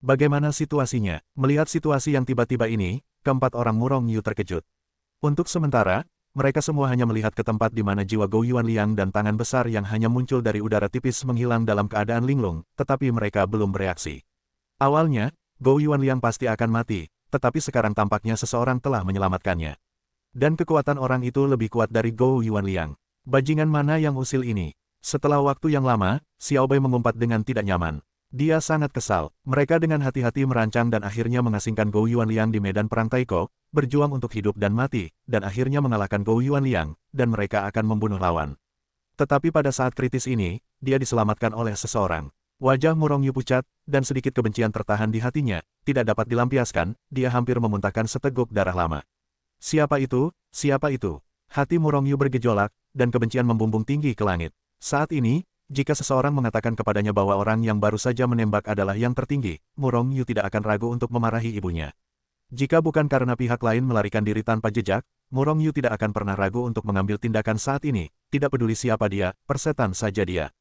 Bagaimana situasinya? Melihat situasi yang tiba-tiba ini, keempat orang Murong Yu terkejut. Untuk sementara, mereka semua hanya melihat ke tempat di mana jiwa Gou Yuanliang dan tangan besar yang hanya muncul dari udara tipis menghilang dalam keadaan linglung, tetapi mereka belum bereaksi. Awalnya, Gou Yuanliang pasti akan mati, tetapi sekarang tampaknya seseorang telah menyelamatkannya. Dan kekuatan orang itu lebih kuat dari Gou Yuanliang. Bajingan mana yang usil ini? Setelah waktu yang lama, Xiao Bai mengumpat dengan tidak nyaman. Dia sangat kesal. Mereka dengan hati-hati merancang dan akhirnya mengasingkan Gou Yuanliang di medan perang Taiko, berjuang untuk hidup dan mati, dan akhirnya mengalahkan Gou Yuanliang, dan mereka akan membunuh lawan. Tetapi pada saat kritis ini, dia diselamatkan oleh seseorang. Wajah Murong Yu pucat, dan sedikit kebencian tertahan di hatinya, tidak dapat dilampiaskan, dia hampir memuntahkan seteguk darah lama. Siapa itu? Siapa itu? Hati Murong Yu bergejolak, dan kebencian membumbung tinggi ke langit. Saat ini, jika seseorang mengatakan kepadanya bahwa orang yang baru saja menembak adalah yang tertinggi, Murong Yu tidak akan ragu untuk memarahi ibunya. Jika bukan karena pihak lain melarikan diri tanpa jejak, Murong Yu tidak akan pernah ragu untuk mengambil tindakan saat ini, tidak peduli siapa dia, persetan saja dia.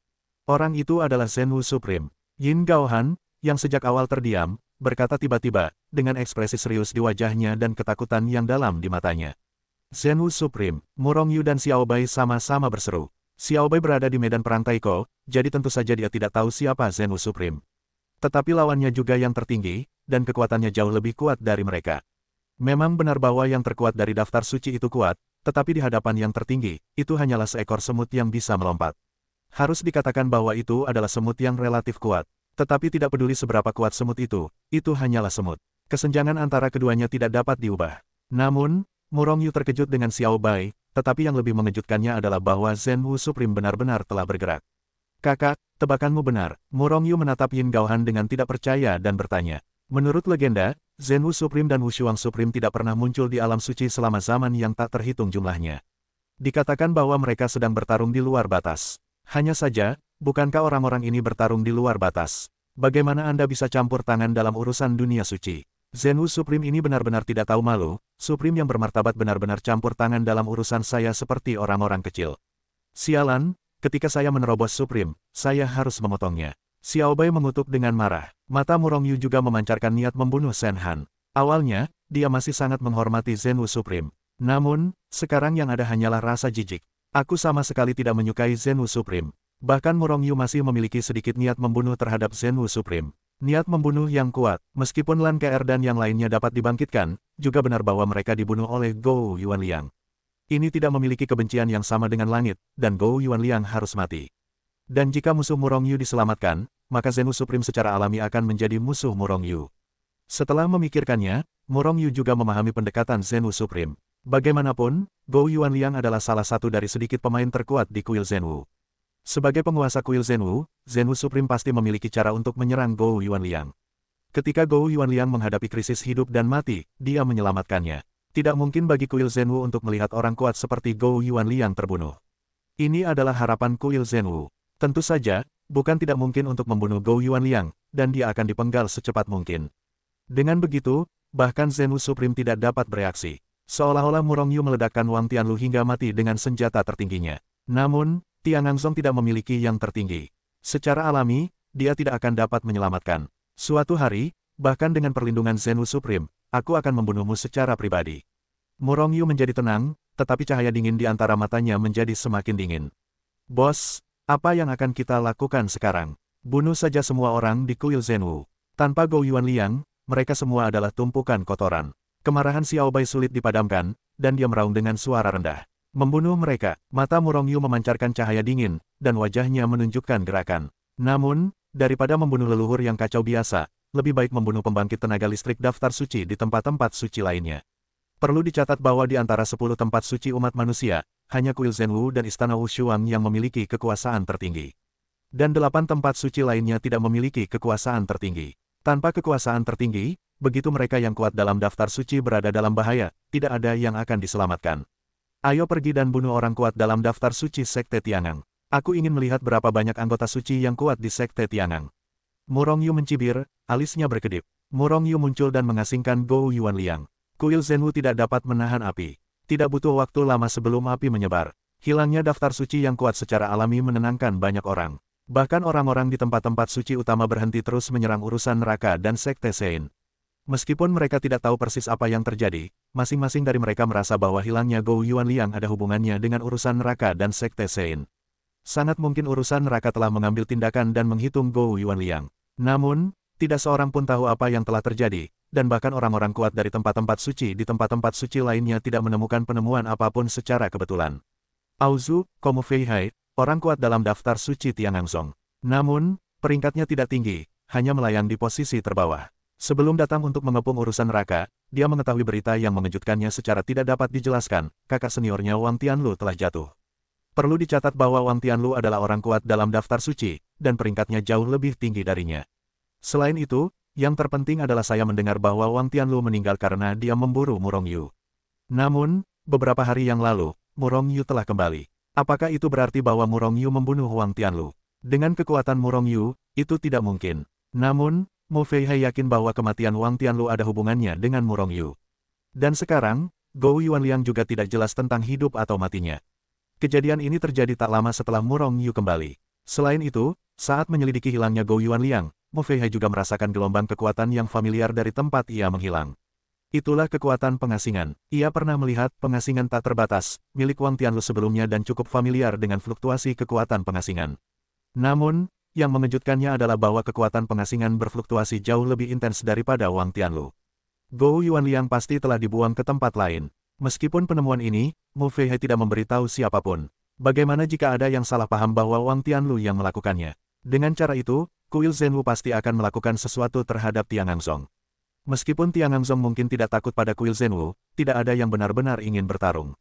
Orang itu adalah Zhenwu Supreme. Yin Gaohan, yang sejak awal terdiam, berkata tiba-tiba, dengan ekspresi serius di wajahnya dan ketakutan yang dalam di matanya. Zhenwu Supreme, Murong Yu dan Xiao Bai sama-sama berseru. Xiao Bai berada di medan perang Taiko, jadi tentu saja dia tidak tahu siapa Zhenwu Supreme. Tetapi lawannya juga yang tertinggi, dan kekuatannya jauh lebih kuat dari mereka. Memang benar bahwa yang terkuat dari daftar suci itu kuat, tetapi di hadapan yang tertinggi, itu hanyalah seekor semut yang bisa melompat. Harus dikatakan bahwa itu adalah semut yang relatif kuat. Tetapi tidak peduli seberapa kuat semut itu hanyalah semut. Kesenjangan antara keduanya tidak dapat diubah. Namun, Murong Yu terkejut dengan Xiao Bai, tetapi yang lebih mengejutkannya adalah bahwa Zhenwu Supreme benar-benar telah bergerak. Kakak, tebakanmu benar. Murong Yu menatap Yin Gaohan dengan tidak percaya dan bertanya. Menurut legenda, Zhenwu Supreme dan Wushuang Supreme tidak pernah muncul di alam suci selama zaman yang tak terhitung jumlahnya. Dikatakan bahwa mereka sedang bertarung di luar batas. Hanya saja, bukankah orang-orang ini bertarung di luar batas? Bagaimana Anda bisa campur tangan dalam urusan dunia suci? Zhenwu Supreme ini benar-benar tidak tahu malu, Supreme yang bermartabat benar-benar campur tangan dalam urusan saya seperti orang-orang kecil. Sialan, ketika saya menerobos Supreme, saya harus memotongnya. Xiao Bai mengutuk dengan marah. Mata Murong Yu juga memancarkan niat membunuh Shen Han. Awalnya, dia masih sangat menghormati Zhenwu Supreme. Namun, sekarang yang ada hanyalah rasa jijik. Aku sama sekali tidak menyukai Zhenwu Supreme. Bahkan Murong Yu masih memiliki sedikit niat membunuh terhadap Zhenwu Supreme. Niat membunuh yang kuat, meskipun Lan KR dan yang lainnya dapat dibangkitkan, juga benar bahwa mereka dibunuh oleh Gou Yuanliang. Ini tidak memiliki kebencian yang sama dengan langit, dan Gou Yuanliang harus mati. Dan jika musuh Murong Yu diselamatkan, maka Zhenwu Supreme secara alami akan menjadi musuh Murong Yu. Setelah memikirkannya, Murong Yu juga memahami pendekatan Zhenwu Supreme. Bagaimanapun, Gou Yuanliang adalah salah satu dari sedikit pemain terkuat di kuil Zhenwu. Sebagai penguasa kuil Zhenwu, Zhenwu Supreme pasti memiliki cara untuk menyerang Gou Yuanliang. Ketika Gou Yuanliang menghadapi krisis hidup dan mati, dia menyelamatkannya. Tidak mungkin bagi kuil Zhenwu untuk melihat orang kuat seperti Gou Yuanliang terbunuh. Ini adalah harapan kuil Zhenwu. Tentu saja, bukan tidak mungkin untuk membunuh Gou Yuanliang, dan dia akan dipenggal secepat mungkin. Dengan begitu, bahkan Zhenwu Supreme tidak dapat bereaksi. Seolah-olah Murong Yu meledakkan Wang Tianlu hingga mati dengan senjata tertingginya. Namun, Tianganzong tidak memiliki yang tertinggi. Secara alami, dia tidak akan dapat menyelamatkan. Suatu hari, bahkan dengan perlindungan Zhenwu Supreme, aku akan membunuhmu secara pribadi. Murong Yu menjadi tenang, tetapi cahaya dingin di antara matanya menjadi semakin dingin. Bos, apa yang akan kita lakukan sekarang? Bunuh saja semua orang di kuil Zhenwu. Tanpa Gou Yuanliang, mereka semua adalah tumpukan kotoran. Kemarahan Xiao Bai sulit dipadamkan, dan dia meraung dengan suara rendah. Membunuh mereka, mata Murong Yu memancarkan cahaya dingin, dan wajahnya menunjukkan gerakan. Namun, daripada membunuh leluhur yang kacau biasa, lebih baik membunuh pembangkit tenaga listrik daftar suci di tempat-tempat suci lainnya. Perlu dicatat bahwa di antara 10 tempat suci umat manusia, hanya kuil Zhenwu dan istana Wushuang yang memiliki kekuasaan tertinggi. Dan 8 tempat suci lainnya tidak memiliki kekuasaan tertinggi. Tanpa kekuasaan tertinggi, begitu mereka yang kuat dalam daftar suci berada dalam bahaya, tidak ada yang akan diselamatkan. Ayo pergi dan bunuh orang kuat dalam daftar suci Sekte Tiangang. Aku ingin melihat berapa banyak anggota suci yang kuat di Sekte Tiangang. Murong Yu mencibir, alisnya berkedip. Murong Yu muncul dan mengasingkan Gou Yuanliang. Kuil Zhenwu tidak dapat menahan api. Tidak butuh waktu lama sebelum api menyebar. Hilangnya daftar suci yang kuat secara alami menenangkan banyak orang. Bahkan orang-orang di tempat-tempat suci utama berhenti terus menyerang urusan neraka dan Sekte Sein. Meskipun mereka tidak tahu persis apa yang terjadi, masing-masing dari mereka merasa bahwa hilangnya Gou Yuanliang ada hubungannya dengan urusan neraka dan Sekte Sein. Sangat mungkin urusan neraka telah mengambil tindakan dan menghitung Gou Yuanliang. Namun, tidak seorang pun tahu apa yang telah terjadi, dan bahkan orang-orang kuat dari tempat-tempat suci di tempat-tempat suci lainnya tidak menemukan penemuan apapun secara kebetulan. Aozu, Komu Feihai, orang kuat dalam daftar suci Tianganzong. Namun, peringkatnya tidak tinggi, hanya melayang di posisi terbawah. Sebelum datang untuk mengepung urusan neraka, dia mengetahui berita yang mengejutkannya secara tidak dapat dijelaskan, kakak seniornya Wang Tianlu telah jatuh. Perlu dicatat bahwa Wang Tianlu adalah orang kuat dalam daftar suci, dan peringkatnya jauh lebih tinggi darinya. Selain itu, yang terpenting adalah saya mendengar bahwa Wang Tianlu meninggal karena dia memburu Murong Yu. Namun, beberapa hari yang lalu, Murong Yu telah kembali. Apakah itu berarti bahwa Murong Yu membunuh Wang Tianlu? Dengan kekuatan Murong Yu, itu tidak mungkin. Namun, Mo Feihai yakin bahwa kematian Wang Tianlu ada hubungannya dengan Murong Yu. Dan sekarang, Gou Yuanliang juga tidak jelas tentang hidup atau matinya. Kejadian ini terjadi tak lama setelah Murong Yu kembali. Selain itu, saat menyelidiki hilangnya Gou Yuanliang, Mo Feihai juga merasakan gelombang kekuatan yang familiar dari tempat ia menghilang. Itulah kekuatan pengasingan. Ia pernah melihat pengasingan tak terbatas, milik Wang Tianlu sebelumnya dan cukup familiar dengan fluktuasi kekuatan pengasingan. Namun, yang mengejutkannya adalah bahwa kekuatan pengasingan berfluktuasi jauh lebih intens daripada Wang Tianlu. Gou Yuanliang pasti telah dibuang ke tempat lain. Meskipun penemuan ini, Mo Feihai tidak memberitahu siapapun. Bagaimana jika ada yang salah paham bahwa Wang Tianlu yang melakukannya? Dengan cara itu, Kuil Zhenwu pasti akan melakukan sesuatu terhadap Tianganzong. Meskipun Tianganzong mungkin tidak takut pada Kuil Zhenwu, tidak ada yang benar-benar ingin bertarung.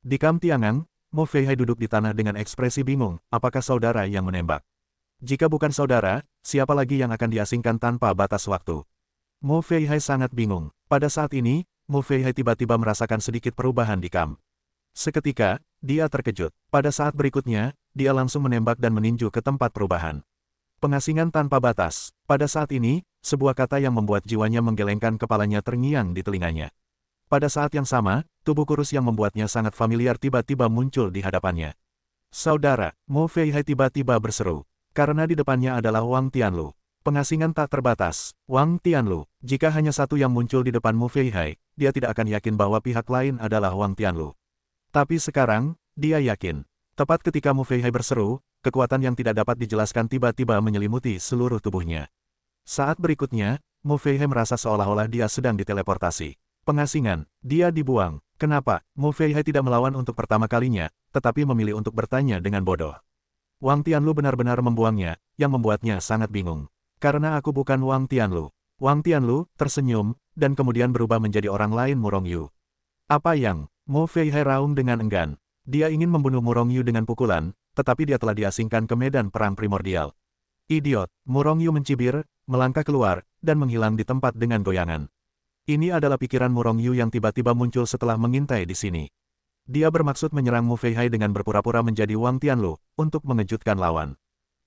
Di Kam Tiangang, Mo Feihai duduk di tanah dengan ekspresi bingung, apakah saudara yang menembak? Jika bukan saudara, siapa lagi yang akan diasingkan tanpa batas waktu? Mo Feihai sangat bingung. Pada saat ini, Mo Feihai tiba-tiba merasakan sedikit perubahan di Kam. Seketika, dia terkejut. Pada saat berikutnya, dia langsung menembak dan meninju ke tempat perubahan. Pengasingan tanpa batas. Pada saat ini, sebuah kata yang membuat jiwanya menggelengkan kepalanya terngiang di telinganya. Pada saat yang sama, tubuh kurus yang membuatnya sangat familiar tiba-tiba muncul di hadapannya. Saudara, Mo Feihai tiba-tiba berseru. Karena di depannya adalah Wang Tianlu. Pengasingan tak terbatas. Wang Tianlu. Jika hanya satu yang muncul di depan Mo Feihai, dia tidak akan yakin bahwa pihak lain adalah Wang Tianlu. Tapi sekarang, dia yakin. Tepat ketika Mo Feihai berseru, kekuatan yang tidak dapat dijelaskan tiba-tiba menyelimuti seluruh tubuhnya. Saat berikutnya, Mo Feihai merasa seolah-olah dia sedang diteleportasi. Pengasingan, dia dibuang. Kenapa? Mo Feihai tidak melawan untuk pertama kalinya, tetapi memilih untuk bertanya dengan bodoh. Wang Tianlu benar-benar membuangnya, yang membuatnya sangat bingung. Karena aku bukan Wang Tianlu. Wang Tianlu tersenyum, dan kemudian berubah menjadi orang lain Murong Yu. Apa yang? Mo Feihai raung dengan enggan. Dia ingin membunuh Murong Yu dengan pukulan, tetapi dia telah diasingkan ke medan perang primordial. Idiot, Murong Yu mencibir, melangkah keluar, dan menghilang di tempat dengan goyangan. Ini adalah pikiran Murong Yu yang tiba-tiba muncul setelah mengintai di sini. Dia bermaksud menyerang Mo Feihai dengan berpura-pura menjadi Wang Tianlu, untuk mengejutkan lawan.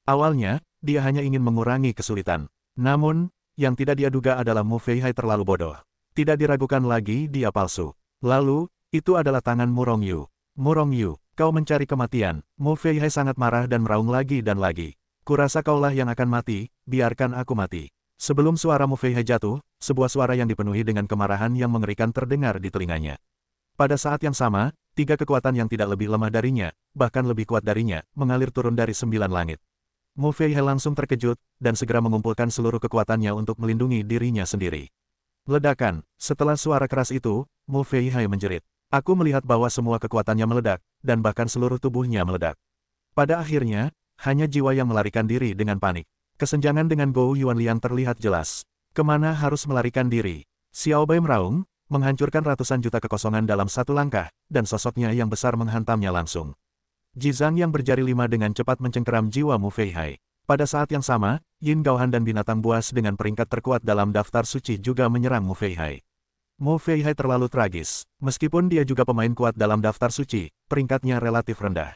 Awalnya, dia hanya ingin mengurangi kesulitan. Namun, yang tidak dia duga adalah Mo Feihai terlalu bodoh. Tidak diragukan lagi dia palsu. Lalu, itu adalah tangan Murong Yu. Murong Yu, kau mencari kematian. Mo Feihai sangat marah dan meraung lagi dan lagi. Kurasa kaulah yang akan mati, biarkan aku mati. Sebelum suara Mo Feihai jatuh, sebuah suara yang dipenuhi dengan kemarahan yang mengerikan terdengar di telinganya. Pada saat yang sama, tiga kekuatan yang tidak lebih lemah darinya, bahkan lebih kuat darinya, mengalir turun dari 9 langit. Mo Feihai langsung terkejut, dan segera mengumpulkan seluruh kekuatannya untuk melindungi dirinya sendiri. Ledakan. Setelah suara keras itu, Mo Feihai menjerit. Aku melihat bahwa semua kekuatannya meledak, dan bahkan seluruh tubuhnya meledak. Pada akhirnya, hanya jiwa yang melarikan diri dengan panik. Kesenjangan dengan Gou Yuanliang terlihat jelas. Kemana harus melarikan diri? Xiao Bai meraung, menghancurkan ratusan juta kekosongan dalam satu langkah, dan sosoknya yang besar menghantamnya langsung. Jizang yang berjari 5 dengan cepat mencengkeram jiwa Mo Feihai. Pada saat yang sama, Yin Gaohan dan binatang buas dengan peringkat terkuat dalam daftar suci juga menyerang Mo Feihai. Mo Feihai terlalu tragis. Meskipun dia juga pemain kuat dalam daftar suci, peringkatnya relatif rendah.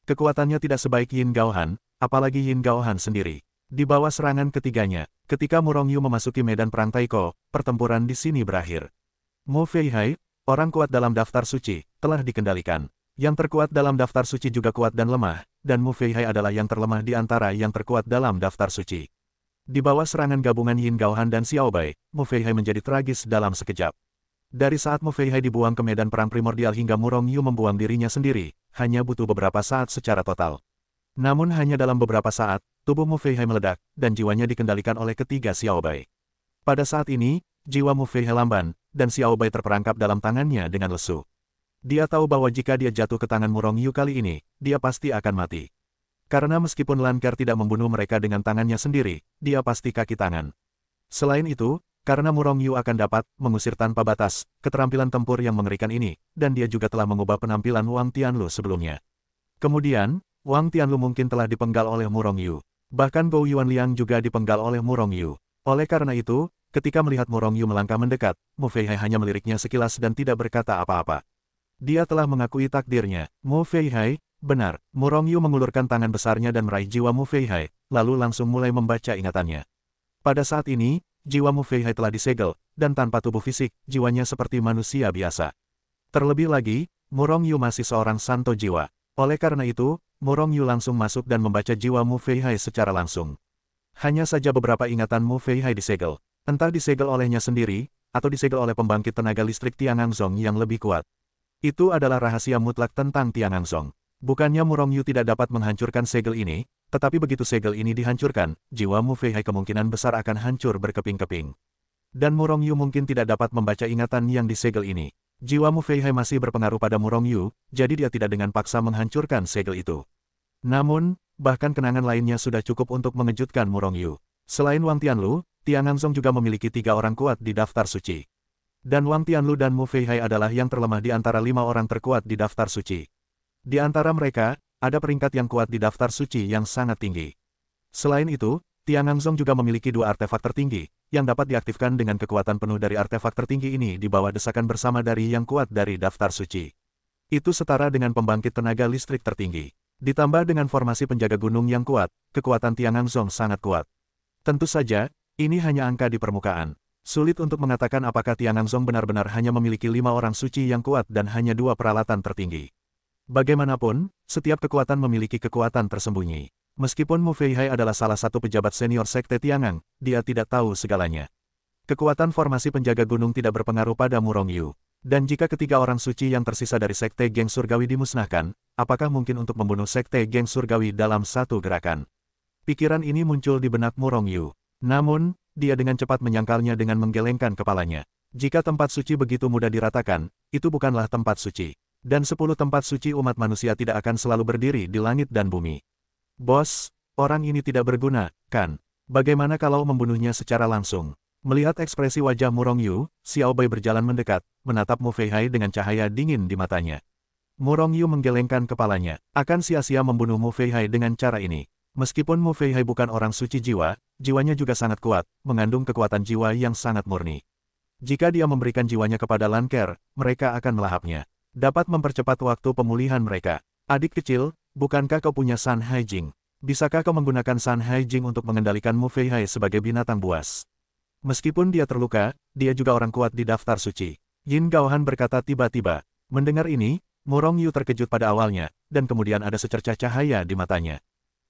Kekuatannya tidak sebaik Yin Gaohan, apalagi Yin Gaohan sendiri. Di bawah serangan ketiganya, ketika Murong Yu memasuki medan perang Taiko, pertempuran di sini berakhir. Mo Feihai, orang kuat dalam daftar suci, telah dikendalikan. Yang terkuat dalam daftar suci juga kuat dan lemah, dan Mu Feihai adalah yang terlemah di antara yang terkuat dalam daftar suci. Di bawah serangan gabungan Yin Gaohan dan Xiao Bai, Mu Feihai menjadi tragis dalam sekejap. Dari saat Mu Feihai dibuang ke medan perang primordial hingga Mu Rongyu membuang dirinya sendiri, hanya butuh beberapa saat secara total. Namun hanya dalam beberapa saat, tubuh Mu Feihai meledak, dan jiwanya dikendalikan oleh ketiga Xiao Bai. Pada saat ini, jiwa Mu Feihai lamban, dan Xiao Bai terperangkap dalam tangannya dengan lesu. Dia tahu bahwa jika dia jatuh ke tangan Mu Rongyu kali ini, dia pasti akan mati. Karena meskipun Lan Ker tidak membunuh mereka dengan tangannya sendiri, dia pasti kaki tangan. Selain itu, karena Mu Rongyu akan dapat mengusir tanpa batas keterampilan tempur yang mengerikan ini, dan dia juga telah mengubah penampilan Wang Tianlu sebelumnya. Kemudian, Wang Tianlu mungkin telah dipenggal oleh Mu Rongyu. Bahkan Gou Yuanliang juga dipenggal oleh Mu Rongyu. Oleh karena itu, ketika melihat Mu Rongyu melangkah mendekat, Mu Feihai hanya meliriknya sekilas dan tidak berkata apa-apa. Dia telah mengakui takdirnya. Mu Feihai, benar. Mu Rongyu mengulurkan tangan besarnya dan meraih jiwa Mu Feihai, lalu langsung mulai membaca ingatannya. Pada saat ini, jiwa Mu Feihai telah disegel, dan tanpa tubuh fisik, jiwanya seperti manusia biasa. Terlebih lagi, Mu Rongyu masih seorang santo jiwa. Oleh karena itu, Mu Rongyu langsung masuk dan membaca jiwa Mu Feihai secara langsung. Hanya saja beberapa ingatan Mu Feihai disegel. Entah disegel olehnya sendiri, atau disegel oleh pembangkit tenaga listrik Tianganzong yang lebih kuat. Itu adalah rahasia mutlak tentang Tianganzong. Bukannya Mu Rongyu tidak dapat menghancurkan segel ini, tetapi begitu segel ini dihancurkan, jiwa Mu Feihai kemungkinan besar akan hancur berkeping-keping. Dan Mu Rongyu mungkin tidak dapat membaca ingatan yang disegel ini. Jiwa Mu Feihai masih berpengaruh pada Mu Rongyu, jadi dia tidak dengan paksa menghancurkan segel itu. Namun, bahkan kenangan lainnya sudah cukup untuk mengejutkan Mu Rongyu. Selain Wang Tianlu, Tianganzong juga memiliki 3 orang kuat di daftar suci. Dan Wang Tianlu dan Mu Feihai adalah yang terlemah di antara 5 orang terkuat di daftar suci. Di antara mereka, ada peringkat yang kuat di daftar suci yang sangat tinggi. Selain itu, Tianganzong juga memiliki 2 artefak tertinggi, yang dapat diaktifkan dengan kekuatan penuh dari artefak tertinggi ini di bawah desakan bersama dari yang kuat dari daftar suci. Itu setara dengan pembangkit tenaga listrik tertinggi. Ditambah dengan formasi penjaga gunung yang kuat, kekuatan Tianganzong sangat kuat. Tentu saja, ini hanya angka di permukaan. Sulit untuk mengatakan apakah Tianganzong benar-benar hanya memiliki 5 orang suci yang kuat dan hanya 2 peralatan tertinggi. Bagaimanapun, setiap kekuatan memiliki kekuatan tersembunyi. Meskipun Mu Feihai adalah salah satu pejabat senior Sekte Tiangang, dia tidak tahu segalanya. Kekuatan formasi penjaga gunung tidak berpengaruh pada Mu Rongyu. Dan jika ketiga orang suci yang tersisa dari Sekte Geng Surgawi dimusnahkan, apakah mungkin untuk membunuh Sekte Geng Surgawi dalam satu gerakan? Pikiran ini muncul di benak Mu Rongyu. Namun, dia dengan cepat menyangkalnya dengan menggelengkan kepalanya. Jika tempat suci begitu mudah diratakan, itu bukanlah tempat suci. Dan 10 tempat suci umat manusia tidak akan selalu berdiri di langit dan bumi. Bos, orang ini tidak berguna, kan? Bagaimana kalau membunuhnya secara langsung? Melihat ekspresi wajah Mu Rongyu, Xiao Bai berjalan mendekat, menatap Mu Feihai dengan cahaya dingin di matanya. Mu Rongyu menggelengkan kepalanya. Akan sia-sia membunuh Mu Feihai dengan cara ini. Meskipun Mu Feihai bukan orang suci jiwa, jiwanya juga sangat kuat, mengandung kekuatan jiwa yang sangat murni. Jika dia memberikan jiwanya kepada Lan Ker, mereka akan melahapnya. Dapat mempercepat waktu pemulihan mereka. Adik kecil, bukankah kau punya San Haijing? Bisakah kau menggunakan San Haijing untuk mengendalikan Mu Feihai sebagai binatang buas? Meskipun dia terluka, dia juga orang kuat di daftar suci. Yin Gaohan berkata tiba-tiba. Mendengar ini, Mu Rongyu terkejut pada awalnya, dan kemudian ada secercah cahaya di matanya.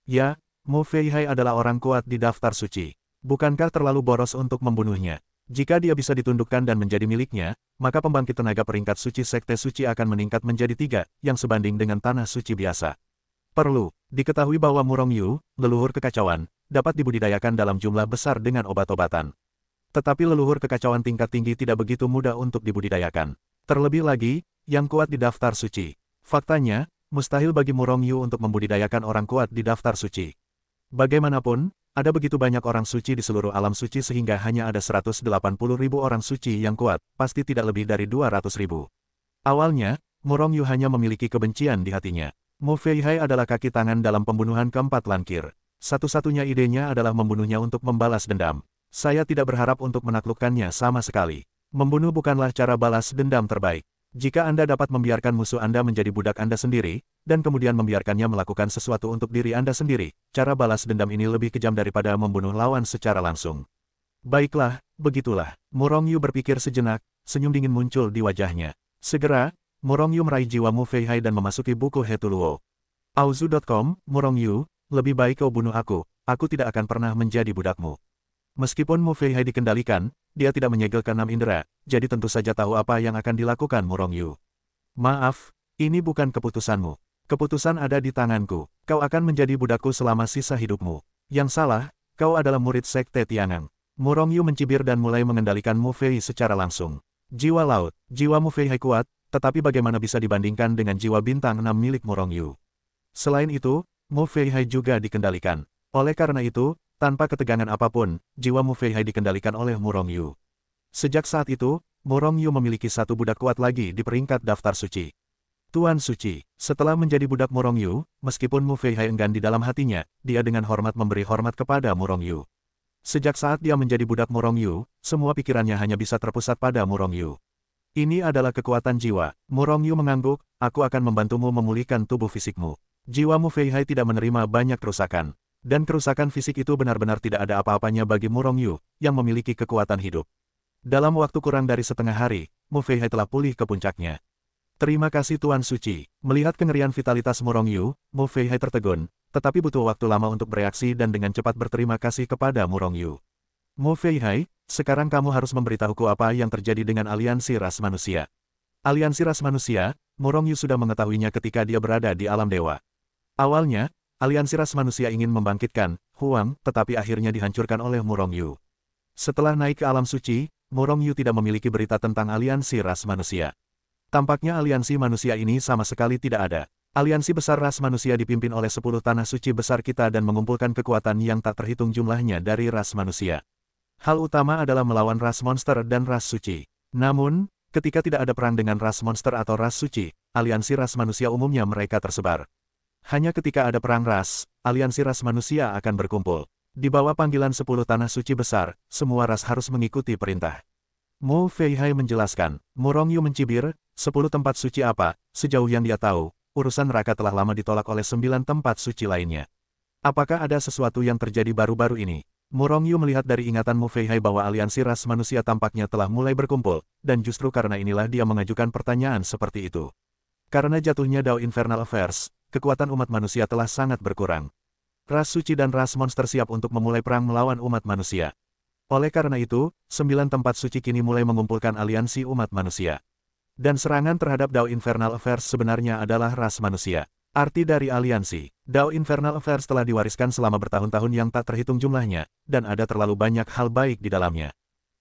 Ya, Mu Feihai adalah orang kuat di daftar suci. Bukankah terlalu boros untuk membunuhnya? Jika dia bisa ditundukkan dan menjadi miliknya, maka pembangkit tenaga peringkat suci Sekte Suci akan meningkat menjadi 3, yang sebanding dengan tanah suci biasa. Perlu diketahui bahwa Mu Rongyu, leluhur kekacauan, dapat dibudidayakan dalam jumlah besar dengan obat-obatan. Tetapi leluhur kekacauan tingkat tinggi tidak begitu mudah untuk dibudidayakan. Terlebih lagi, yang kuat di daftar suci. Faktanya, mustahil bagi Mu Rongyu untuk membudidayakan orang kuat di daftar suci. Bagaimanapun, ada begitu banyak orang suci di seluruh alam suci sehingga hanya ada 180.000 orang suci yang kuat, pasti tidak lebih dari 200.000. Awalnya, Mu Rongyu hanya memiliki kebencian di hatinya. Mu Feihai adalah kaki tangan dalam pembunuhan keempat Lan Ker. Satu-satunya idenya adalah membunuhnya untuk membalas dendam. Saya tidak berharap untuk menaklukkannya sama sekali. Membunuh bukanlah cara balas dendam terbaik. Jika Anda dapat membiarkan musuh Anda menjadi budak Anda sendiri, dan kemudian membiarkannya melakukan sesuatu untuk diri Anda sendiri, cara balas dendam ini lebih kejam daripada membunuh lawan secara langsung. Baiklah, begitulah. Mu Rongyu berpikir sejenak, senyum dingin muncul di wajahnya. Segera, Mu Rongyu meraih jiwa Mu Feihai dan memasuki buku Hetuluo. Auzu.com, Murong Yu, lebih baik kau bunuh aku tidak akan pernah menjadi budakmu. Meskipun Mu Feihai dikendalikan, dia tidak menyegel keenam indera, jadi tentu saja tahu apa yang akan dilakukan Murong Yu. Maaf, ini bukan keputusanmu. Keputusan ada di tanganku. Kau akan menjadi budakku selama sisa hidupmu. Yang salah, kau adalah murid Sekte Tiangang. Murong Yu mencibir dan mulai mengendalikan Mu Fei secara langsung. Jiwa laut, jiwa Mu Feihai kuat, tetapi bagaimana bisa dibandingkan dengan jiwa bintang 6 milik Murong Yu. Selain itu, Mu Feihai juga dikendalikan. Oleh karena itu, tanpa ketegangan apapun, jiwa Mu Feihai dikendalikan oleh Murong Yu. Sejak saat itu, Murong Yu memiliki satu budak kuat lagi di peringkat daftar suci. Tuan Suci, setelah menjadi budak Murong Yu, meskipun Mu Feihai enggan di dalam hatinya, dia dengan hormat memberi hormat kepada Murong Yu. Sejak saat dia menjadi budak Murong Yu, semua pikirannya hanya bisa terpusat pada Murong Yu. Ini adalah kekuatan jiwa. Murong Yu mengangguk, aku akan membantumu memulihkan tubuh fisikmu. Jiwa Mu Feihai tidak menerima banyak kerusakan. Dan kerusakan fisik itu benar-benar tidak ada apa-apanya bagi Murong Yu, yang memiliki kekuatan hidup. Dalam waktu kurang dari setengah hari, Mu Feihai telah pulih ke puncaknya. Terima kasih Tuan Suci. Melihat kengerian vitalitas Murong Yu, Mu Feihai tertegun, tetapi butuh waktu lama untuk bereaksi dan dengan cepat berterima kasih kepada Murong Yu. Mu Feihai, sekarang kamu harus memberitahuku apa yang terjadi dengan aliansi ras manusia. Aliansi ras manusia, Murong Yu sudah mengetahuinya ketika dia berada di alam dewa. Awalnya, aliansi ras manusia ingin membangkitkan Huang, tetapi akhirnya dihancurkan oleh Murong Yu. Setelah naik ke alam suci, Murong Yu tidak memiliki berita tentang aliansi ras manusia. Tampaknya aliansi manusia ini sama sekali tidak ada. Aliansi besar ras manusia dipimpin oleh 10 tanah suci besar kita dan mengumpulkan kekuatan yang tak terhitung jumlahnya dari ras manusia. Hal utama adalah melawan ras monster dan ras suci. Namun, ketika tidak ada perang dengan ras monster atau ras suci, aliansi ras manusia umumnya mereka tersebar. Hanya ketika ada perang ras, aliansi ras manusia akan berkumpul. Di bawah panggilan 10 tanah suci besar, semua ras harus mengikuti perintah. Mu Feihai menjelaskan. Murong Yu mencibir, 10 tempat suci apa, sejauh yang dia tahu, urusan neraka telah lama ditolak oleh 9 tempat suci lainnya. Apakah ada sesuatu yang terjadi baru-baru ini? Murong Yu melihat dari ingatan Mu Feihai bahwa aliansi ras manusia tampaknya telah mulai berkumpul, dan justru karena inilah dia mengajukan pertanyaan seperti itu. Karena jatuhnya Dao Infernal Affairs, kekuatan umat manusia telah sangat berkurang. Ras suci dan ras monster siap untuk memulai perang melawan umat manusia. Oleh karena itu, 9 tempat suci kini mulai mengumpulkan aliansi umat manusia. Dan serangan terhadap Dao Infernal Affairs sebenarnya adalah ras manusia. Arti dari aliansi, Dao Infernal Affairs telah diwariskan selama bertahun-tahun yang tak terhitung jumlahnya, dan ada terlalu banyak hal baik di dalamnya.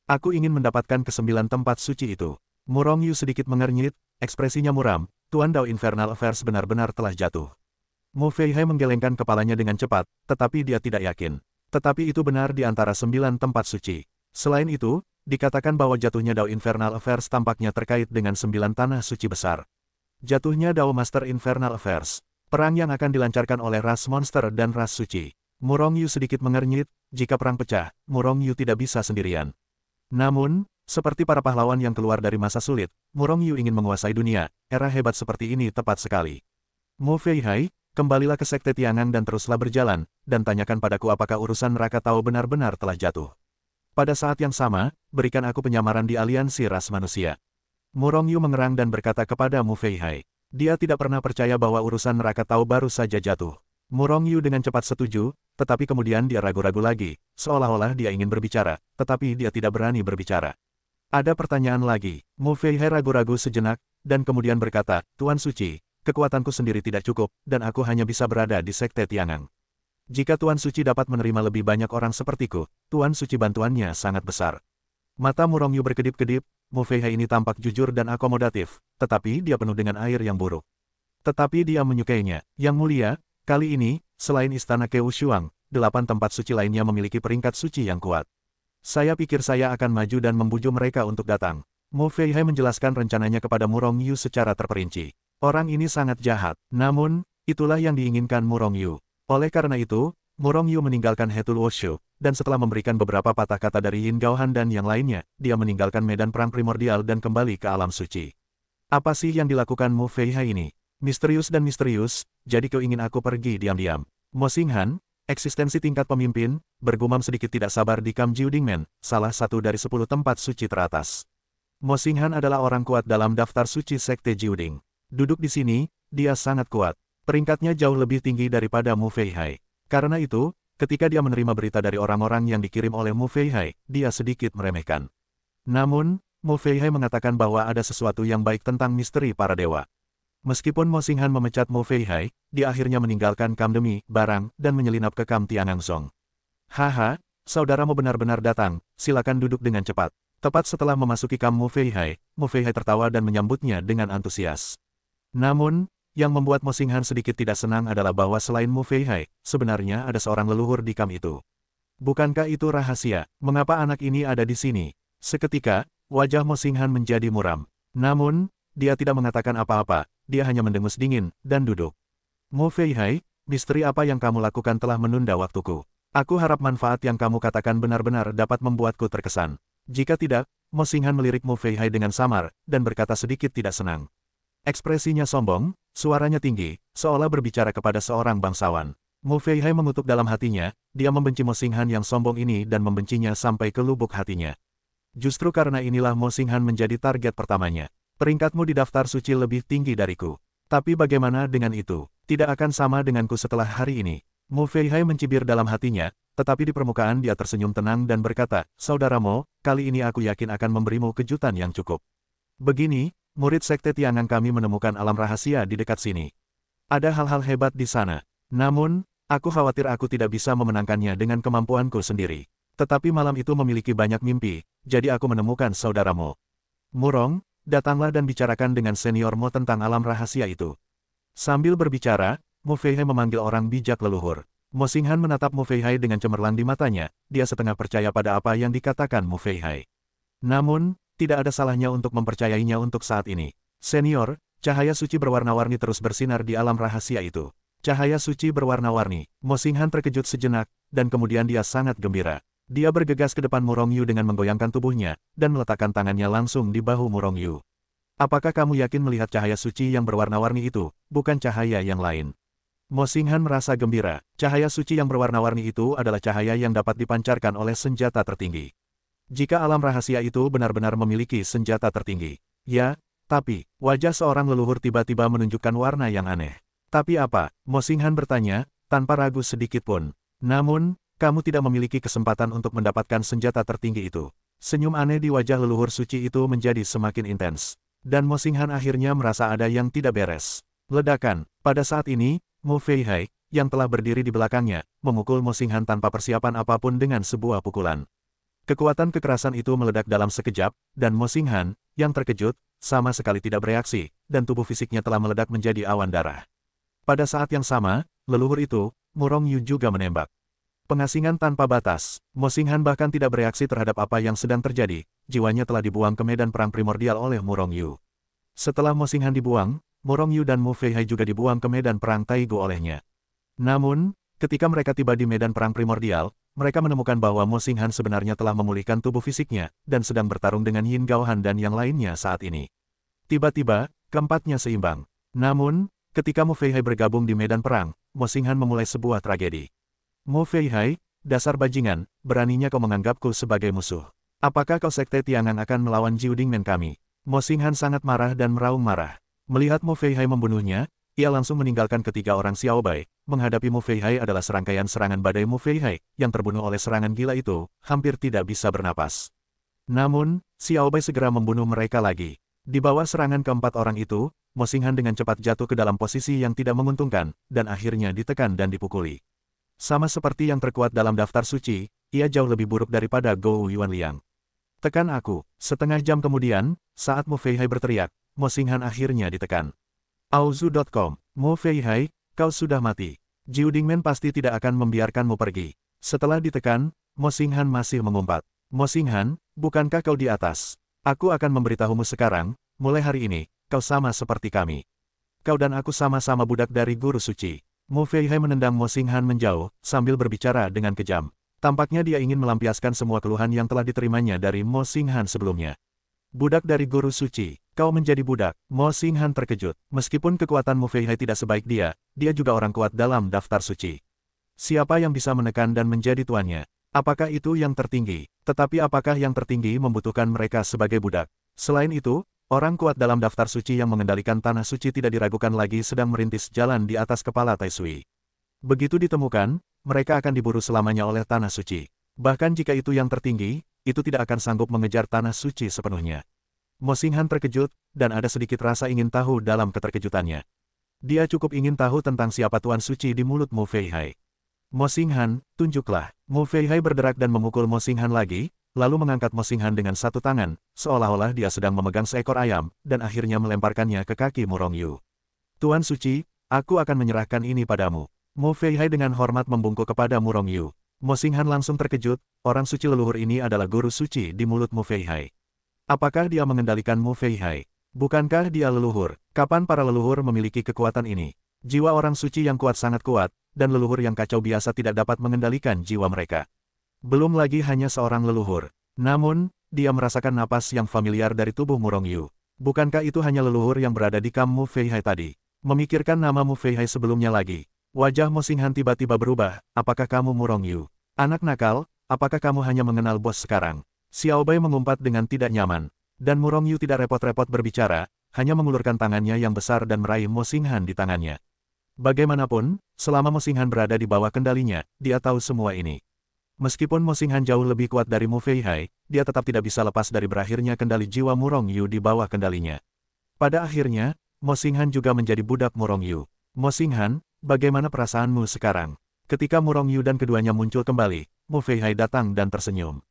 Aku ingin mendapatkan ke-9 tempat suci itu. Murong Yu sedikit mengernyit, ekspresinya muram. Tuan Dao Infernal Affairs benar-benar telah jatuh. Mu Feihai menggelengkan kepalanya dengan cepat, tetapi dia tidak yakin. Tetapi itu benar di antara 9 tempat suci. Selain itu, dikatakan bahwa jatuhnya Dao Infernal Affairs tampaknya terkait dengan 9 tanah suci besar. Jatuhnya Dao Master Infernal Affairs. Perang yang akan dilancarkan oleh ras monster dan ras suci. Murong Yu sedikit mengernyit, jika perang pecah, Murong Yu tidak bisa sendirian. Namun, seperti para pahlawan yang keluar dari masa sulit, Murong Yu ingin menguasai dunia, era hebat seperti ini tepat sekali. Mu Feihai, kembalilah ke Sekte Tiangang dan teruslah berjalan, dan tanyakan padaku apakah urusan neraka Tao benar-benar telah jatuh. Pada saat yang sama, berikan aku penyamaran di aliansi ras manusia. Murong Yu mengerang dan berkata kepada Mu Feihai. Dia tidak pernah percaya bahwa urusan neraka Tao baru saja jatuh. Murong Yu dengan cepat setuju, tetapi kemudian dia ragu-ragu lagi, seolah-olah dia ingin berbicara, tetapi dia tidak berani berbicara. Ada pertanyaan lagi. Mu Feihai ragu-ragu sejenak, dan kemudian berkata, Tuan Suci, kekuatanku sendiri tidak cukup, dan aku hanya bisa berada di Sekte Tiangang. Jika Tuan Suci dapat menerima lebih banyak orang sepertiku, Tuan Suci bantuannya sangat besar. Mata Murong Yu berkedip-kedip, Mu Feihai ini tampak jujur dan akomodatif, tetapi dia penuh dengan air yang buruk. Tetapi dia menyukainya. Yang mulia, kali ini, selain istana Keu Shuang, 8 tempat suci lainnya memiliki peringkat suci yang kuat. Saya pikir saya akan maju dan membujuk mereka untuk datang. Mu Feihai menjelaskan rencananya kepada Murong Yu secara terperinci. Orang ini sangat jahat, namun, itulah yang diinginkan Murong Yu. Oleh karena itu, Murong Yu meninggalkan Hetul Woshu, dan setelah memberikan beberapa patah kata dari Yin Gaohan dan yang lainnya, dia meninggalkan medan perang primordial dan kembali ke alam suci. Apa sih yang dilakukan Mu Feihai ini? Misterius dan misterius, jadi kau ingin aku pergi diam-diam. Mo Xinghan, eksistensi tingkat pemimpin, bergumam sedikit tidak sabar di Kam Jiudingmen, salah satu dari 10 tempat suci teratas. Mo Xinghan adalah orang kuat dalam daftar suci Sekte Jiuding. Duduk di sini, dia sangat kuat. Peringkatnya jauh lebih tinggi daripada Mu Feihai. Karena itu, ketika dia menerima berita dari orang-orang yang dikirim oleh Mu Feihai, dia sedikit meremehkan. Namun, Mu Feihai mengatakan bahwa ada sesuatu yang baik tentang misteri para dewa. Meskipun Mo Xinghan memecat Mu Feihai, dia akhirnya meninggalkan Kam Demi Barang dan menyelinap ke Kam Tiangangsong. Haha, saudaramu benar-benar datang, silakan duduk dengan cepat. Tepat setelah memasuki Kam Mu Feihai tertawa dan menyambutnya dengan antusias. Namun, yang membuat Mo Xinghan sedikit tidak senang adalah bahwa selain Mu Feihai, sebenarnya ada seorang leluhur di Kam itu. Bukankah itu rahasia, mengapa anak ini ada di sini? Seketika, wajah Mo Xinghan menjadi muram. Namun, dia tidak mengatakan apa-apa, dia hanya mendengus dingin, dan duduk. Mu Feihai, misteri apa yang kamu lakukan telah menunda waktuku. Aku harap manfaat yang kamu katakan benar-benar dapat membuatku terkesan. Jika tidak, Mo Xinghan melirik Mu Feihai dengan samar, dan berkata sedikit tidak senang. Ekspresinya sombong, suaranya tinggi, seolah berbicara kepada seorang bangsawan. Mu Feihai mengutuk dalam hatinya, dia membenci Mo Xinghan yang sombong ini dan membencinya sampai ke lubuk hatinya. Justru karena inilah Mo Xinghan menjadi target pertamanya. Peringkatmu di daftar suci lebih tinggi dariku. Tapi bagaimana dengan itu? Tidak akan sama denganku setelah hari ini. Mu Feihai mencibir dalam hatinya, tetapi di permukaan dia tersenyum tenang dan berkata, Saudara Mo, kali ini aku yakin akan memberimu kejutan yang cukup. Begini, murid sekte Tiangang kami menemukan alam rahasia di dekat sini. Ada hal-hal hebat di sana. Namun, aku khawatir aku tidak bisa memenangkannya dengan kemampuanku sendiri. Tetapi malam itu memiliki banyak mimpi, jadi aku menemukan Saudara Mo. Murong, datanglah dan bicarakan dengan senior Mo tentang alam rahasia itu. Sambil berbicara, Mu Feihai memanggil orang bijak leluhur. Mo Xinghan menatap Mu Feihai dengan cemerlang di matanya, dia setengah percaya pada apa yang dikatakan Mu Feihai. Namun, tidak ada salahnya untuk mempercayainya untuk saat ini. Senior, cahaya suci berwarna-warni terus bersinar di alam rahasia itu. Cahaya suci berwarna-warni. Mo Xinghan terkejut sejenak, dan kemudian dia sangat gembira. Dia bergegas ke depan Murong Yu dengan menggoyangkan tubuhnya, dan meletakkan tangannya langsung di bahu Murong Yu. Apakah kamu yakin melihat cahaya suci yang berwarna-warni itu, bukan cahaya yang lain? Mo Xinghan merasa gembira. Cahaya suci yang berwarna-warni itu adalah cahaya yang dapat dipancarkan oleh senjata tertinggi. Jika alam rahasia itu benar-benar memiliki senjata tertinggi. Ya, tapi, wajah seorang leluhur tiba-tiba menunjukkan warna yang aneh. Tapi apa? Mo Xinghan bertanya, tanpa ragu sedikit pun. Namun, kamu tidak memiliki kesempatan untuk mendapatkan senjata tertinggi itu. Senyum aneh di wajah leluhur suci itu menjadi semakin intens. Dan Mo Xinghan akhirnya merasa ada yang tidak beres. Ledakan. Pada saat ini, Mu Feihai, yang telah berdiri di belakangnya, memukul Mo Xinghan tanpa persiapan apapun dengan sebuah pukulan. Kekuatan kekerasan itu meledak dalam sekejap, dan Mo Xinghan, yang terkejut, sama sekali tidak bereaksi, dan tubuh fisiknya telah meledak menjadi awan darah. Pada saat yang sama, leluhur itu, Murong Yu juga menembak. Pengasingan tanpa batas. Mo Xinghan bahkan tidak bereaksi terhadap apa yang sedang terjadi, jiwanya telah dibuang ke medan perang primordial oleh Murong Yu. Setelah Mo Xinghan dibuang, Murong Yu dan Mu Feihai juga dibuang ke medan perang Taigu olehnya. Namun, ketika mereka tiba di medan perang primordial, mereka menemukan bahwa Mo Xinghan sebenarnya telah memulihkan tubuh fisiknya, dan sedang bertarung dengan Yin Gaohan dan yang lainnya saat ini. Tiba-tiba, keempatnya seimbang. Namun, ketika Mu Feihai bergabung di medan perang, Mo Xinghan memulai sebuah tragedi. Mu Feihai, dasar bajingan, beraninya kau menganggapku sebagai musuh. Apakah kau sekte Tiangang akan melawan Jiu Dingmen kami? Mo Xinghan sangat marah dan meraung marah. Melihat Mu Feihai membunuhnya, ia langsung meninggalkan ketiga orang Xiaobai. Menghadapi Mu Feihai adalah serangkaian serangan badai Mu Feihai, yang terbunuh oleh serangan gila itu, hampir tidak bisa bernapas. Namun, Xiaobai segera membunuh mereka lagi. Di bawah serangan keempat orang itu, Mo Xinghan dengan cepat jatuh ke dalam posisi yang tidak menguntungkan, dan akhirnya ditekan dan dipukuli. Sama seperti yang terkuat dalam daftar suci, ia jauh lebih buruk daripada Gou Yuanliang. Tekan aku. Setengah jam kemudian, saat Mu Feihai berteriak, Mo Xinghan akhirnya ditekan. Auzu.com. Mu Feihai, kau sudah mati. Jiu Dingmen pasti tidak akan membiarkanmu pergi. Setelah ditekan, Mo Xinghan masih mengumpat. Mo Xinghan, bukankah kau di atas? Aku akan memberitahumu sekarang, mulai hari ini, kau sama seperti kami. Kau dan aku sama-sama budak dari guru suci. Mu Feihai menendang Mo Xinghan menjauh, sambil berbicara dengan kejam. Tampaknya dia ingin melampiaskan semua keluhan yang telah diterimanya dari Mo Xinghan sebelumnya. Budak dari guru suci, kau menjadi budak. Mo Xinghan terkejut. Meskipun kekuatan Mu Feihai tidak sebaik dia juga orang kuat dalam daftar suci. Siapa yang bisa menekan dan menjadi tuannya? Apakah itu yang tertinggi? Tetapi apakah yang tertinggi membutuhkan mereka sebagai budak? Selain itu, Orang kuat dalam daftar suci yang mengendalikan tanah suci tidak diragukan lagi sedang merintis jalan di atas kepala Tai Sui. Begitu ditemukan, mereka akan diburu selamanya oleh tanah suci. Bahkan jika itu yang tertinggi, itu tidak akan sanggup mengejar tanah suci sepenuhnya. Mo Xinghan terkejut, dan ada sedikit rasa ingin tahu dalam keterkejutannya. Dia cukup ingin tahu tentang siapa Tuan Suci di mulut Mu Feihai. Mo Xinghan, tunjuklah. Mu Feihai berderak dan memukul Mo Xinghan lagi, lalu mengangkat Mo Xinghan dengan satu tangan, seolah-olah dia sedang memegang seekor ayam, dan akhirnya melemparkannya ke kaki Mu Rongyu. Tuan Suci, aku akan menyerahkan ini padamu. Mu Feihai dengan hormat membungkuk kepada Mu Rongyu. Mo Xinghan langsung terkejut, orang suci leluhur ini adalah guru suci di mulut Mu Feihai. Apakah dia mengendalikan Mu Feihai? Bukankah dia leluhur? Kapan para leluhur memiliki kekuatan ini? Jiwa orang suci yang kuat sangat kuat, dan leluhur yang kacau biasa tidak dapat mengendalikan jiwa mereka. Belum lagi hanya seorang leluhur. Namun, dia merasakan napas yang familiar dari tubuh Mu Rongyu. Bukankah itu hanya leluhur yang berada di kamp Mu Feihai tadi? Memikirkan nama Mu Feihai sebelumnya lagi. Wajah Mo Xinghan tiba-tiba berubah. Apakah kamu Mu Rongyu? Anak nakal, apakah kamu hanya mengenal bos sekarang? Xiao Bai mengumpat dengan tidak nyaman. Dan Mu Rongyu tidak repot-repot berbicara, hanya mengulurkan tangannya yang besar dan meraih Mo Xinghan di tangannya. Bagaimanapun, selama Mo Xinghan berada di bawah kendalinya, dia tahu semua ini. Meskipun Mo Xinghan jauh lebih kuat dari Mu Feihai, dia tetap tidak bisa lepas dari berakhirnya kendali jiwa Mu Rongyu di bawah kendalinya. Pada akhirnya, Mo Xinghan juga menjadi budak Mu Rongyu. Mo Xinghan, bagaimana perasaanmu sekarang? Ketika Mu Rongyu dan keduanya muncul kembali, Mu Feihai datang dan tersenyum.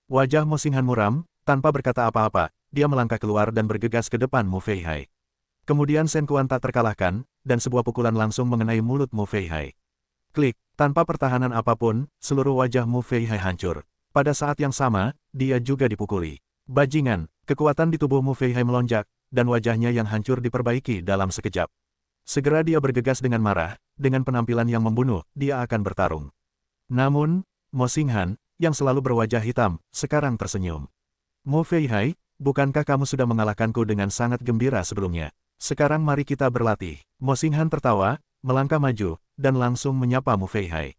Wajah Mo Xinghan muram, tanpa berkata apa-apa, dia melangkah keluar dan bergegas ke depan Mu Feihai. Kemudian Shen Quan tak terkalahkan, dan sebuah pukulan langsung mengenai mulut Mu Feihai. Klik, tanpa pertahanan apapun, seluruh wajah Mu Feihai hancur. Pada saat yang sama, dia juga dipukuli. Bajingan, kekuatan di tubuh Mu Feihai melonjak, dan wajahnya yang hancur diperbaiki dalam sekejap. Segera dia bergegas dengan marah, dengan penampilan yang membunuh, dia akan bertarung. Namun, Mo Xinghan, yang selalu berwajah hitam, sekarang tersenyum. Mu Feihai, bukankah kamu sudah mengalahkanku dengan sangat gembira sebelumnya? Sekarang mari kita berlatih. Mo Xinghan tertawa, melangkah maju, dan langsung menyapa Mu Feihai.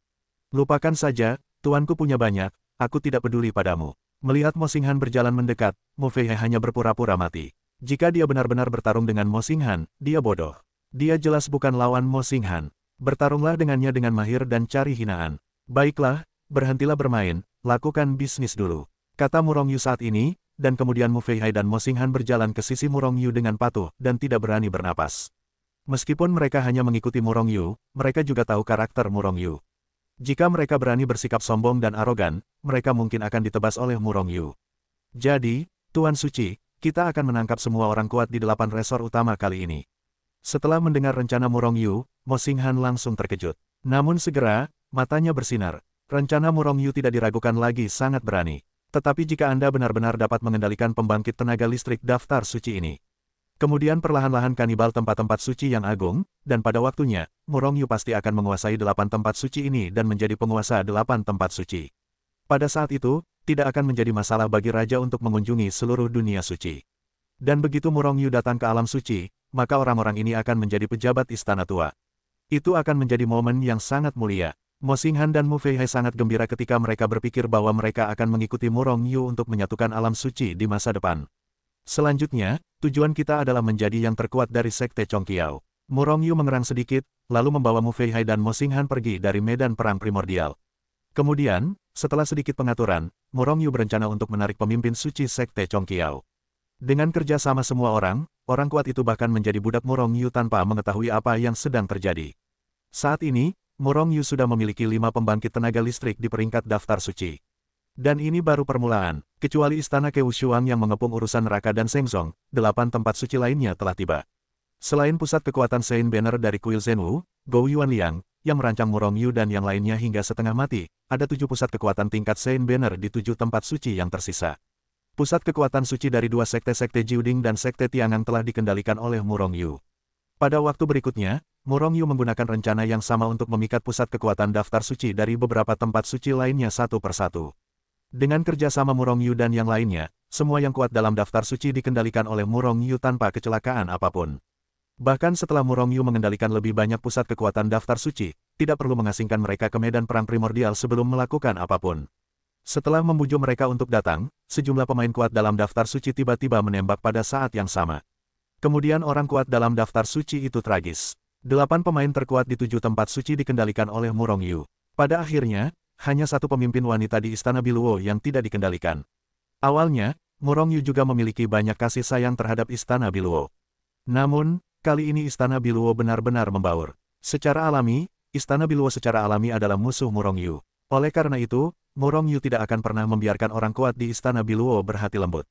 Lupakan saja, tuanku punya banyak, aku tidak peduli padamu. Melihat Mo Xinghan berjalan mendekat, Mu Feihai hanya berpura-pura mati. Jika dia benar-benar bertarung dengan Mo Xinghan, dia bodoh. Dia jelas bukan lawan Mo Xinghan. Bertarunglah dengannya dengan mahir dan cari hinaan. Baiklah, berhentilah bermain, lakukan bisnis dulu. Kata Mu Rongyu saat ini, dan kemudian Mu Feihai dan Mo Xinghan berjalan ke sisi Mu Rongyu dengan patuh dan tidak berani bernapas. Meskipun mereka hanya mengikuti Mu Rongyu, mereka juga tahu karakter Mu Rongyu. Jika mereka berani bersikap sombong dan arogan, mereka mungkin akan ditebas oleh Mu Rongyu. Jadi, Tuan Suci, kita akan menangkap semua orang kuat di 8 resor utama kali ini. Setelah mendengar rencana Mu Rongyu, Mo Xinghan langsung terkejut. Namun segera, matanya bersinar. Rencana Mu Rongyu tidak diragukan lagi sangat berani. Tetapi jika Anda benar-benar dapat mengendalikan pembangkit tenaga listrik daftar suci ini, kemudian perlahan-lahan kanibal tempat-tempat suci yang agung, dan pada waktunya, Mu Rongyu pasti akan menguasai 8 tempat suci ini dan menjadi penguasa 8 tempat suci. Pada saat itu, tidak akan menjadi masalah bagi raja untuk mengunjungi seluruh dunia suci. Dan begitu Mu Rongyu datang ke alam suci, maka orang-orang ini akan menjadi pejabat istana tua. Itu akan menjadi momen yang sangat mulia. Mo Xinghan dan Mu Feihai sangat gembira ketika mereka berpikir bahwa mereka akan mengikuti Mu Rongyu untuk menyatukan alam suci di masa depan. Selanjutnya, tujuan kita adalah menjadi yang terkuat dari Sekte Chongqiao. Mu Rongyu mengerang sedikit, lalu membawa Mu Feihai dan Mo Xinghan pergi dari medan perang primordial. Kemudian, setelah sedikit pengaturan, Mu Rongyu berencana untuk menarik pemimpin suci Sekte Chongqiao. Dengan kerja sama semua orang kuat itu bahkan menjadi budak Mu Rongyu tanpa mengetahui apa yang sedang terjadi. Saat ini, Mu Rongyu sudah memiliki 5 pembangkit tenaga listrik di peringkat daftar suci. Dan ini baru permulaan, kecuali istana Keu Shuang yang mengepung urusan neraka dan Shengzong, 8 tempat suci lainnya telah tiba. Selain pusat kekuatan Saint Banner dari kuil Zhenwu, Gou Yuanliang, yang merancang Mu Rongyu dan yang lainnya hingga setengah mati, ada 7 pusat kekuatan tingkat Saint Banner di 7 tempat suci yang tersisa. Pusat kekuatan suci dari 2 sekte-sekte Jiuding dan sekte Tiangang telah dikendalikan oleh Mu Rongyu. Pada waktu berikutnya, Mu Rongyu menggunakan rencana yang sama untuk memikat pusat kekuatan daftar suci dari beberapa tempat suci lainnya satu persatu. Dengan kerjasama Mu Rongyu dan yang lainnya, semua yang kuat dalam daftar suci dikendalikan oleh Mu Rongyu tanpa kecelakaan apapun. Bahkan setelah Mu Rongyu mengendalikan lebih banyak pusat kekuatan daftar suci, tidak perlu mengasingkan mereka ke medan perang primordial sebelum melakukan apapun. Setelah membujuk mereka untuk datang, sejumlah pemain kuat dalam daftar suci tiba-tiba menembak pada saat yang sama. Kemudian orang kuat dalam daftar suci itu tragis. 8 pemain terkuat di 7 tempat suci dikendalikan oleh Murong Yu. Pada akhirnya, hanya satu pemimpin wanita di Istana Biluo yang tidak dikendalikan. Awalnya, Murong Yu juga memiliki banyak kasih sayang terhadap Istana Biluo. Namun, kali ini Istana Biluo benar-benar membaur. Secara alami, Istana Biluo secara alami adalah musuh Murong Yu. Oleh karena itu, Murong Yu tidak akan pernah membiarkan orang kuat di Istana Biluo berhati lembut.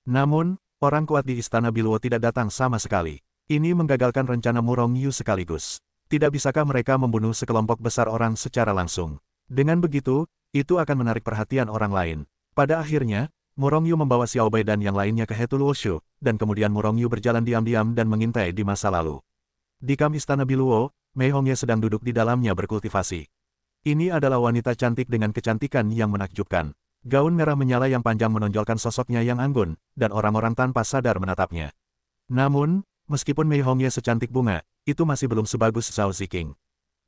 Namun, orang kuat di Istana Biluo tidak datang sama sekali. Ini menggagalkan rencana Murong Yu sekaligus. Tidak bisakah mereka membunuh sekelompok besar orang secara langsung? Dengan begitu, itu akan menarik perhatian orang lain. Pada akhirnya, Murong Yu membawa Xiao Bai dan yang lainnya ke Hetu Luoshu, dan kemudian Murong Yu berjalan diam-diam dan mengintai di masa lalu. Di kamp Istana Biluo, Mei Hongye sedang duduk di dalamnya berkultivasi. Ini adalah wanita cantik dengan kecantikan yang menakjubkan. Gaun merah menyala yang panjang menonjolkan sosoknya yang anggun, dan orang-orang tanpa sadar menatapnya. Namun, meskipun Mei Hongye secantik bunga, itu masih belum sebagus Zhao Ziqing.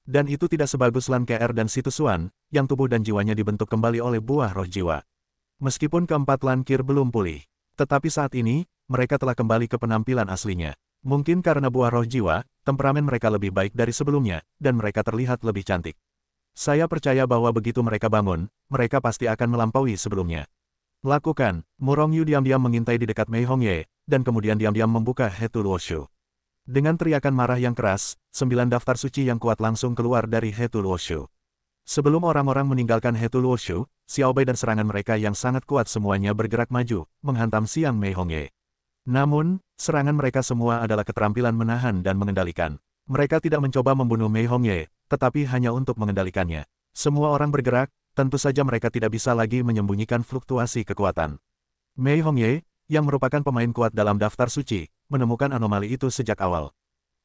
Dan itu tidak sebagus Lan Kr dan Si Tusuan, yang tubuh dan jiwanya dibentuk kembali oleh buah roh jiwa. Meskipun keempat Lan Qir belum pulih, tetapi saat ini, mereka telah kembali ke penampilan aslinya. Mungkin karena buah roh jiwa, temperamen mereka lebih baik dari sebelumnya, dan mereka terlihat lebih cantik. Saya percaya bahwa begitu mereka bangun, mereka pasti akan melampaui sebelumnya. Lakukan, Murong Yu diam-diam mengintai di dekat Mei Hongye, dan kemudian diam-diam membuka Hetu Luoshu. Dengan teriakan marah yang keras, 9 daftar suci yang kuat langsung keluar dari Hetu Luoshu. Sebelum orang-orang meninggalkan Hetu Luoshu, Xiao Bai dan serangan mereka yang sangat kuat semuanya bergerak maju, menghantam siang Mei Hongye. Namun, serangan mereka semua adalah keterampilan menahan dan mengendalikan. Mereka tidak mencoba membunuh Mei Hongye, tetapi hanya untuk mengendalikannya. Semua orang bergerak, tentu saja mereka tidak bisa lagi menyembunyikan fluktuasi kekuatan. Mei Hongye, yang merupakan pemain kuat dalam daftar suci, menemukan anomali itu sejak awal.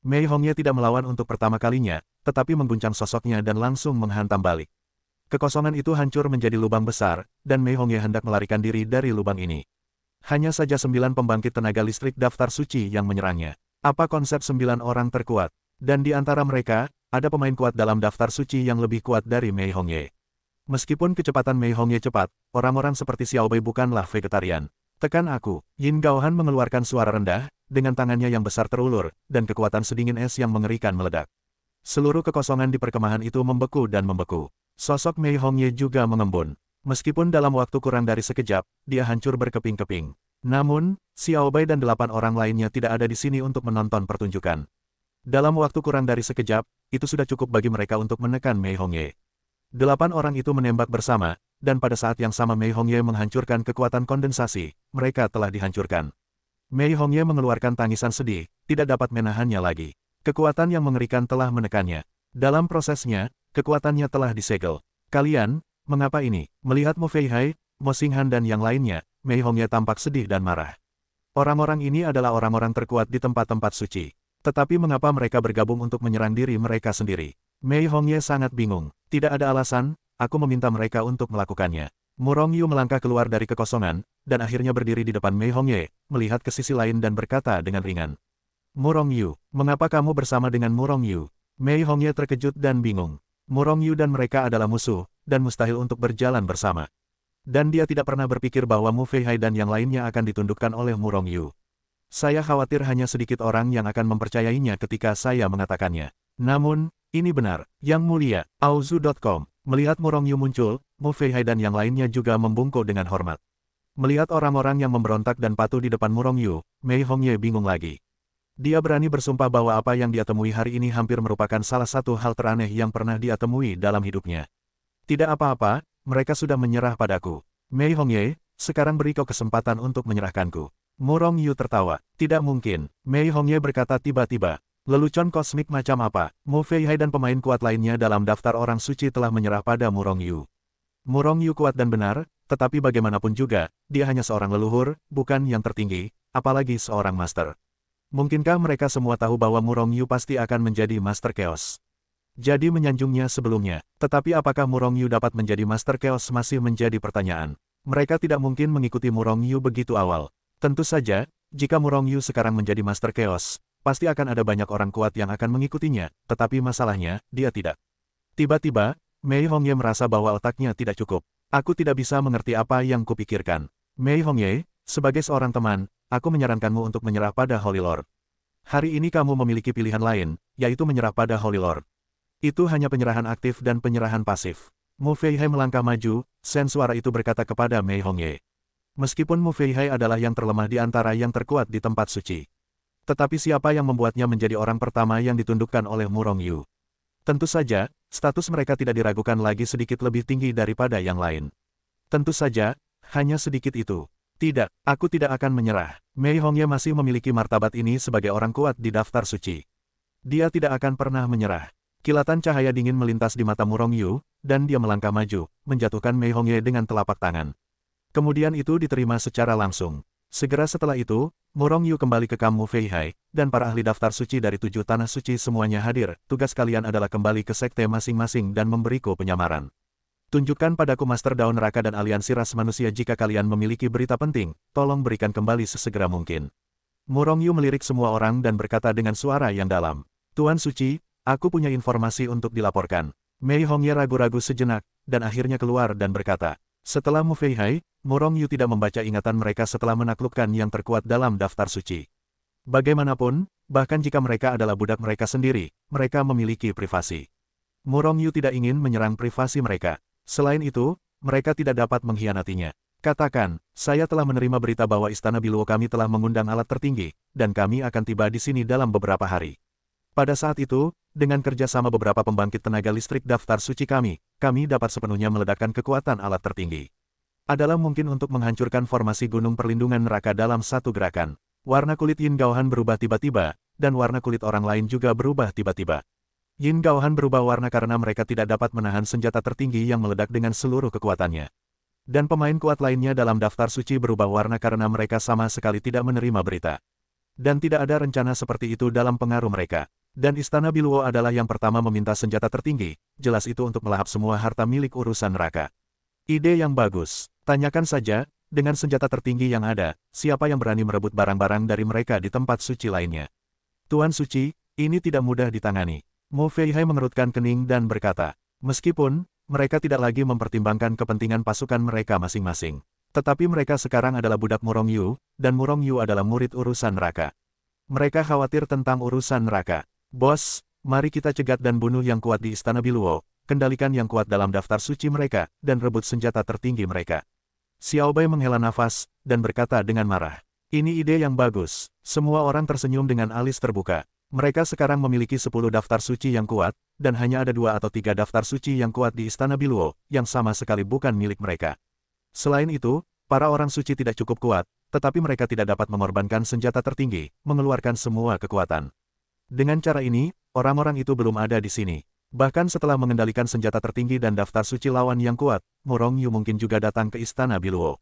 Mei Hongye tidak melawan untuk pertama kalinya, tetapi mengguncang sosoknya dan langsung menghantam balik. Kekosongan itu hancur menjadi lubang besar, dan Mei Hongye hendak melarikan diri dari lubang ini. Hanya saja 9 pembangkit tenaga listrik daftar suci yang menyerangnya. Apa konsep 9 orang terkuat? Dan di antara mereka, ada pemain kuat dalam daftar suci yang lebih kuat dari Mei Hongye. Meskipun kecepatan Mei Hongye cepat, orang-orang seperti Xiao Bai bukanlah vegetarian. Tekan aku, Yin Gaohan mengeluarkan suara rendah, dengan tangannya yang besar terulur, dan kekuatan sedingin es yang mengerikan meledak. Seluruh kekosongan di perkemahan itu membeku dan membeku. Sosok Mei Hongye juga mengembun. Meskipun dalam waktu kurang dari sekejap, dia hancur berkeping-keping. Namun, Xiao Bai dan 8 orang lainnya tidak ada di sini untuk menonton pertunjukan. Dalam waktu kurang dari sekejap, itu sudah cukup bagi mereka untuk menekan Mei Hongye. 8 orang itu menembak bersama, dan pada saat yang sama Mei Hongye menghancurkan kekuatan kondensasi, mereka telah dihancurkan. Mei Hongye mengeluarkan tangisan sedih, tidak dapat menahannya lagi. Kekuatan yang mengerikan telah menekannya. Dalam prosesnya, kekuatannya telah disegel. Kalian, mengapa ini? Melihat Mo Feihai, Mo Xinghan dan yang lainnya, Mei Hongye tampak sedih dan marah. Orang-orang ini adalah orang-orang terkuat di tempat-tempat suci. Tetapi mengapa mereka bergabung untuk menyerang diri mereka sendiri? Mei Hongye sangat bingung. Tidak ada alasan, aku meminta mereka untuk melakukannya. Murong Yu melangkah keluar dari kekosongan, dan akhirnya berdiri di depan Mei Hongye, melihat ke sisi lain dan berkata dengan ringan. Murong Yu, mengapa kamu bersama dengan Murong Yu? Mei Hongye terkejut dan bingung. Murong Yu dan mereka adalah musuh, dan mustahil untuk berjalan bersama. Dan dia tidak pernah berpikir bahwa Mu Feihai dan yang lainnya akan ditundukkan oleh Murong Yu. Saya khawatir hanya sedikit orang yang akan mempercayainya ketika saya mengatakannya. Namun, ini benar. Yang Mulia, Auzu.com. Melihat Murong Yu muncul, Mu Feihai dan yang lainnya juga membungkuk dengan hormat. Melihat orang-orang yang memberontak dan patuh di depan Murong Yu, Mei Hongye bingung lagi. Dia berani bersumpah bahwa apa yang dia temui hari ini hampir merupakan salah satu hal teraneh yang pernah dia temui dalam hidupnya. Tidak apa-apa, mereka sudah menyerah padaku. Mei Hongye, sekarang beri kau kesempatan untuk menyerahkanku. Murong Yu tertawa. Tidak mungkin, Mei Hongye berkata tiba-tiba. Lelucon kosmik macam apa? Mu Feihai dan pemain kuat lainnya dalam daftar orang suci telah menyerah pada Murong Yu. Murong Yu kuat dan benar, tetapi bagaimanapun juga, dia hanya seorang leluhur, bukan yang tertinggi, apalagi seorang master. Mungkinkah mereka semua tahu bahwa Murong Yu pasti akan menjadi Master Chaos? Jadi menyanjungnya sebelumnya, tetapi apakah Murong Yu dapat menjadi Master Chaos masih menjadi pertanyaan. Mereka tidak mungkin mengikuti Murong Yu begitu awal. Tentu saja, jika Murong Yu sekarang menjadi Master Chaos, pasti akan ada banyak orang kuat yang akan mengikutinya, tetapi masalahnya, dia tidak. Tiba-tiba, Mei Hongye merasa bahwa otaknya tidak cukup. Aku tidak bisa mengerti apa yang kupikirkan. Mei Hongye, sebagai seorang teman, aku menyarankanmu untuk menyerah pada Holy Lord. Hari ini kamu memiliki pilihan lain, yaitu menyerah pada Holy Lord. Itu hanya penyerahan aktif dan penyerahan pasif. Mu Feihai melangkah maju, sen suara itu berkata kepada Mei Hongye. Meskipun Mu Feihai adalah yang terlemah di antara yang terkuat di tempat suci. Tetapi siapa yang membuatnya menjadi orang pertama yang ditundukkan oleh Mu Rongyu? Tentu saja, status mereka tidak diragukan lagi sedikit lebih tinggi daripada yang lain. Tentu saja, hanya sedikit itu. Tidak, aku tidak akan menyerah. Mei Hongye masih memiliki martabat ini sebagai orang kuat di daftar suci. Dia tidak akan pernah menyerah. Kilatan cahaya dingin melintas di mata Mu Rongyu, dan dia melangkah maju, menjatuhkan Mei Hongye dengan telapak tangan. Kemudian itu diterima secara langsung. Segera setelah itu, Mu Rongyu kembali ke kamp Mu Feihai, dan para ahli daftar suci dari 7 tanah suci semuanya hadir. Tugas kalian adalah kembali ke sekte masing-masing dan memberiku penyamaran. Tunjukkan padaku Master Daun Neraka dan aliansi ras manusia jika kalian memiliki berita penting, tolong berikan kembali sesegera mungkin. Mu Rongyu melirik semua orang dan berkata dengan suara yang dalam. Tuan Suci, aku punya informasi untuk dilaporkan. Mei Hongye ragu-ragu sejenak, dan akhirnya keluar dan berkata. Setelah Mu Feihai, Mu Rongyu tidak membaca ingatan mereka setelah menaklukkan yang terkuat dalam daftar suci. Bagaimanapun, bahkan jika mereka adalah budak mereka sendiri, mereka memiliki privasi. Mu Rongyu tidak ingin menyerang privasi mereka. Selain itu, mereka tidak dapat mengkhianatinya. Katakan, saya telah menerima berita bahwa Istana Biluo kami telah mengundang alat tertinggi, dan kami akan tiba di sini dalam beberapa hari. Pada saat itu, dengan kerjasama beberapa pembangkit tenaga listrik daftar suci kami dapat sepenuhnya meledakkan kekuatan alat tertinggi. Adalah mungkin untuk menghancurkan formasi gunung perlindungan neraka dalam satu gerakan. Warna kulit Yin Gaohan berubah tiba-tiba, dan warna kulit orang lain juga berubah tiba-tiba. Yin Gaohan berubah warna karena mereka tidak dapat menahan senjata tertinggi yang meledak dengan seluruh kekuatannya. Dan pemain kuat lainnya dalam daftar suci berubah warna karena mereka sama sekali tidak menerima berita. Dan tidak ada rencana seperti itu dalam pengaruh mereka. Dan Istana Biluo adalah yang pertama meminta senjata tertinggi, jelas itu untuk melahap semua harta milik urusan neraka. Ide yang bagus. Tanyakan saja, dengan senjata tertinggi yang ada, siapa yang berani merebut barang-barang dari mereka di tempat suci lainnya. Tuan Suci, ini tidak mudah ditangani. Mu Feihai mengerutkan kening dan berkata, meskipun, mereka tidak lagi mempertimbangkan kepentingan pasukan mereka masing-masing. Tetapi mereka sekarang adalah budak Mu Rongyu, dan Mu Rongyu adalah murid urusan neraka. Mereka khawatir tentang urusan neraka. Bos, mari kita cegat dan bunuh yang kuat di Istana Biluo, kendalikan yang kuat dalam daftar suci mereka, dan rebut senjata tertinggi mereka. Xiao Bai menghela nafas, dan berkata dengan marah. Ini ide yang bagus. Semua orang tersenyum dengan alis terbuka. Mereka sekarang memiliki 10 daftar suci yang kuat, dan hanya ada 2 atau 3 daftar suci yang kuat di Istana Biluo, yang sama sekali bukan milik mereka. Selain itu, para orang suci tidak cukup kuat, tetapi mereka tidak dapat mengorbankan senjata tertinggi, mengeluarkan semua kekuatan. Dengan cara ini, orang-orang itu belum ada di sini. Bahkan setelah mengendalikan senjata tertinggi dan daftar suci lawan yang kuat, Mu Rongyu mungkin juga datang ke Istana Biluo.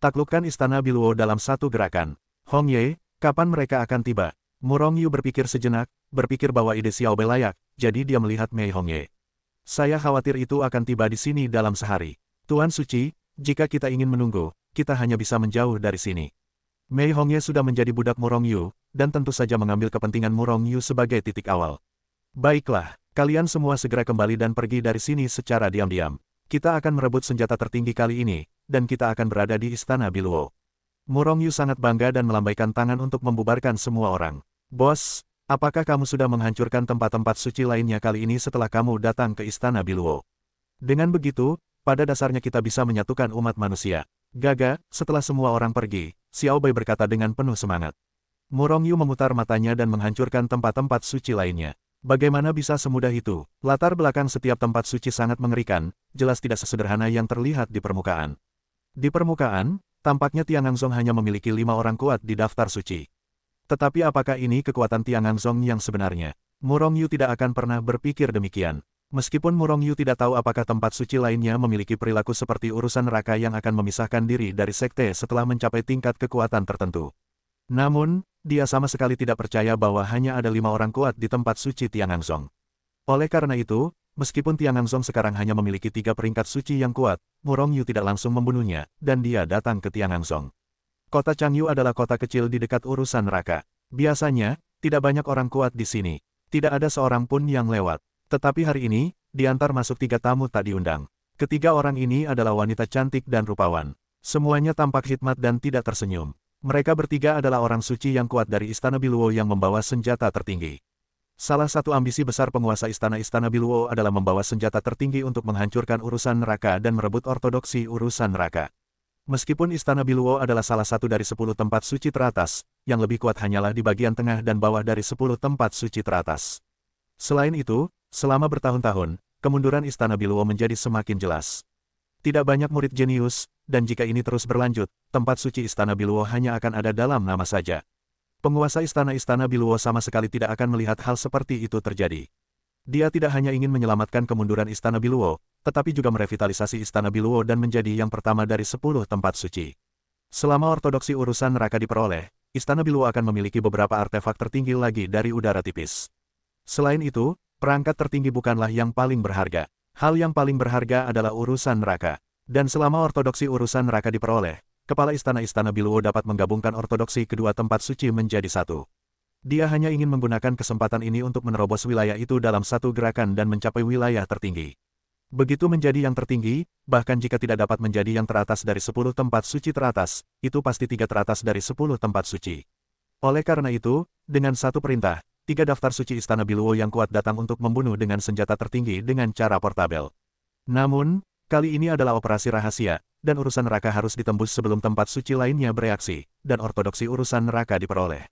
Taklukkan Istana Biluo dalam satu gerakan. Hongye, kapan mereka akan tiba? Mu Rongyu berpikir sejenak, berpikir bahwa ide Xiao Bei layak, jadi dia melihat Mei Hongye. Saya khawatir itu akan tiba di sini dalam sehari. Tuan Suci, jika kita ingin menunggu, kita hanya bisa menjauh dari sini. Mei Hongye sudah menjadi budak Mu Rongyu, dan tentu saja mengambil kepentingan Mu Rongyu sebagai titik awal. Baiklah, kalian semua segera kembali dan pergi dari sini secara diam-diam. Kita akan merebut senjata tertinggi kali ini, dan kita akan berada di Istana Biluo. Mu Rongyu sangat bangga dan melambaikan tangan untuk membubarkan semua orang. Bos, apakah kamu sudah menghancurkan tempat-tempat suci lainnya kali ini setelah kamu datang ke Istana Biluo? Dengan begitu, pada dasarnya kita bisa menyatukan umat manusia. Gaga, setelah semua orang pergi, Xiao Bai berkata dengan penuh semangat. Mu Rongyu memutar matanya dan menghancurkan tempat-tempat suci lainnya. Bagaimana bisa semudah itu? Latar belakang setiap tempat suci sangat mengerikan, jelas tidak sesederhana yang terlihat di permukaan. Di permukaan, tampaknya Tianganzong hanya memiliki 5 orang kuat di daftar suci. Tetapi apakah ini kekuatan Tianganzong yang sebenarnya? Mu Rongyu tidak akan pernah berpikir demikian. Meskipun Mu Rongyu tidak tahu apakah tempat suci lainnya memiliki perilaku seperti urusan neraka yang akan memisahkan diri dari sekte setelah mencapai tingkat kekuatan tertentu. Namun, dia sama sekali tidak percaya bahwa hanya ada 5 orang kuat di tempat suci Tianganzong. Oleh karena itu, meskipun Tianganzong sekarang hanya memiliki 3 peringkat suci yang kuat, Mu Rongyu tidak langsung membunuhnya, dan dia datang ke Tianganzong. Kota Changyu adalah kota kecil di dekat urusan neraka. Biasanya, tidak banyak orang kuat di sini. Tidak ada seorang pun yang lewat. Tetapi hari ini, diantar masuk 3 tamu tak diundang. Ketiga orang ini adalah wanita cantik dan rupawan. Semuanya tampak hikmat dan tidak tersenyum. Mereka bertiga adalah orang suci yang kuat dari Istana Beluo yang membawa senjata tertinggi. Salah satu ambisi besar penguasa Istana Beluo adalah membawa senjata tertinggi untuk menghancurkan urusan neraka dan merebut ortodoksi urusan neraka. Meskipun Istana Beluo adalah salah satu dari 10 tempat suci teratas, yang lebih kuat hanyalah di bagian tengah dan bawah dari 10 tempat suci teratas. Selain itu, selama bertahun-tahun, kemunduran Istana Beluo menjadi semakin jelas. Tidak banyak murid jenius, dan jika ini terus berlanjut, tempat suci Istana Beluo hanya akan ada dalam nama saja. Penguasa Istana Beluo sama sekali tidak akan melihat hal seperti itu terjadi. Dia tidak hanya ingin menyelamatkan kemunduran Istana Beluo, tetapi juga merevitalisasi Istana Beluo dan menjadi yang pertama dari 10 tempat suci. Selama ortodoksi urusan neraka diperoleh, Istana Beluo akan memiliki beberapa artefak tertinggi lagi dari udara tipis. Selain itu, perangkat tertinggi bukanlah yang paling berharga. Hal yang paling berharga adalah urusan neraka. Dan selama ortodoksi urusan neraka diperoleh, Kepala Istana Beluo dapat menggabungkan ortodoksi kedua tempat suci menjadi satu. Dia hanya ingin menggunakan kesempatan ini untuk menerobos wilayah itu dalam satu gerakan dan mencapai wilayah tertinggi. Begitu menjadi yang tertinggi, bahkan jika tidak dapat menjadi yang teratas dari 10 tempat suci teratas, itu pasti 3 teratas dari 10 tempat suci. Oleh karena itu, dengan satu perintah, 3 daftar suci Istana Beluo yang kuat datang untuk membunuh dengan senjata tertinggi dengan cara portabel. Namun, kali ini adalah operasi rahasia, dan urusan neraka harus ditembus sebelum tempat suci lainnya bereaksi, dan ortodoksi urusan neraka diperoleh.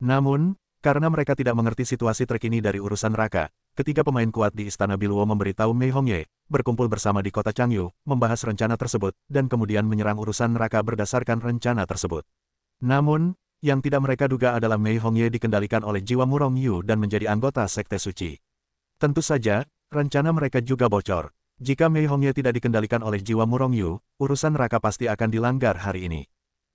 Namun, karena mereka tidak mengerti situasi terkini dari urusan neraka, ketiga pemain kuat di Istana Beluo memberitahu Mei Hongye, berkumpul bersama di kota Changyu, membahas rencana tersebut, dan kemudian menyerang urusan neraka berdasarkan rencana tersebut. Namun, yang tidak mereka duga adalah Mei Hongye dikendalikan oleh jiwa Murong Yu dan menjadi anggota Sekte Suci. Tentu saja, rencana mereka juga bocor. Jika Mei Hongye tidak dikendalikan oleh jiwa Murong Yu, urusan neraka pasti akan dilanggar hari ini.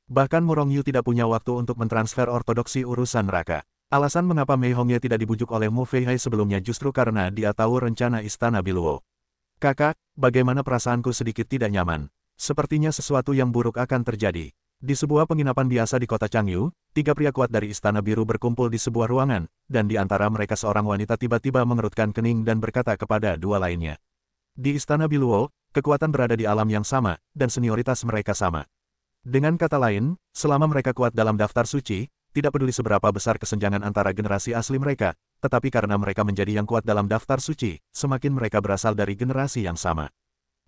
Bahkan Murong Yu tidak punya waktu untuk mentransfer ortodoksi urusan neraka. Alasan mengapa Mei Hongye tidak dibujuk oleh Mu Feihai sebelumnya justru karena dia tahu rencana Istana Beluo. Kakak, bagaimana perasaanku sedikit tidak nyaman. Sepertinya sesuatu yang buruk akan terjadi. Di sebuah penginapan biasa di kota Changyu, 3 pria kuat dari Istana Biru berkumpul di sebuah ruangan, dan di antara mereka seorang wanita tiba-tiba mengerutkan kening dan berkata kepada 2 lainnya. Di Istana Beluo, kekuatan berada di alam yang sama, dan senioritas mereka sama. Dengan kata lain, selama mereka kuat dalam daftar suci, tidak peduli seberapa besar kesenjangan antara generasi asli mereka, tetapi karena mereka menjadi yang kuat dalam daftar suci, semakin mereka berasal dari generasi yang sama.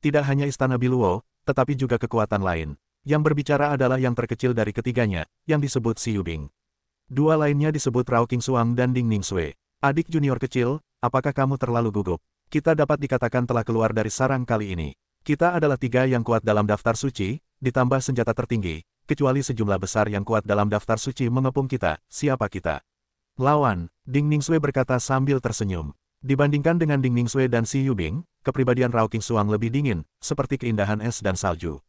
Tidak hanya Istana Beluo, tetapi juga kekuatan lain. Yang berbicara adalah yang terkecil dari ketiganya, yang disebut Si Yubing. 2 lainnya disebut Rao Qingxuang dan Ding Ningsue. Adik junior kecil, apakah kamu terlalu gugup? Kita dapat dikatakan telah keluar dari sarang kali ini. Kita adalah 3 yang kuat dalam daftar suci, ditambah senjata tertinggi, kecuali sejumlah besar yang kuat dalam daftar suci mengepung kita, siapa kita? Lawan, Ding Ningsue berkata sambil tersenyum. Dibandingkan dengan Ding Ningsue dan Si Yubing, kepribadian Rao Qingxuang lebih dingin, seperti keindahan es dan salju.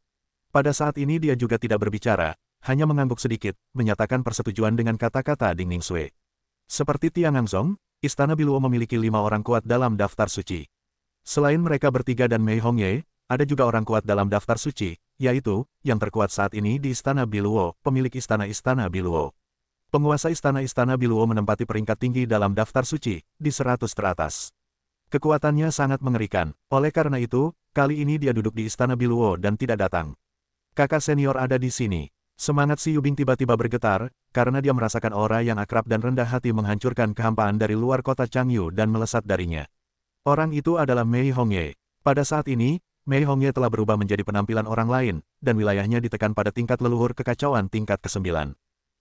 Pada saat ini dia juga tidak berbicara, hanya mengangguk sedikit, menyatakan persetujuan dengan kata-kata Ding Ningsue. Seperti Tiang Angzong, Istana Beluo memiliki 5 orang kuat dalam daftar suci. Selain mereka bertiga dan Mei Hongye, ada juga orang kuat dalam daftar suci, yaitu, yang terkuat saat ini di Istana Beluo, pemilik Istana Beluo. Penguasa Istana Beluo menempati peringkat tinggi dalam daftar suci, di 100 teratas. Kekuatannya sangat mengerikan, oleh karena itu, kali ini dia duduk di Istana Beluo dan tidak datang. Kakak senior ada di sini. Semangat Si Yubing tiba-tiba bergetar, karena dia merasakan aura yang akrab dan rendah hati menghancurkan kehampaan dari luar kota Changyu dan melesat darinya. Orang itu adalah Mei Hongye. Pada saat ini, Mei Hongye telah berubah menjadi penampilan orang lain, dan wilayahnya ditekan pada tingkat leluhur kekacauan tingkat ke-9.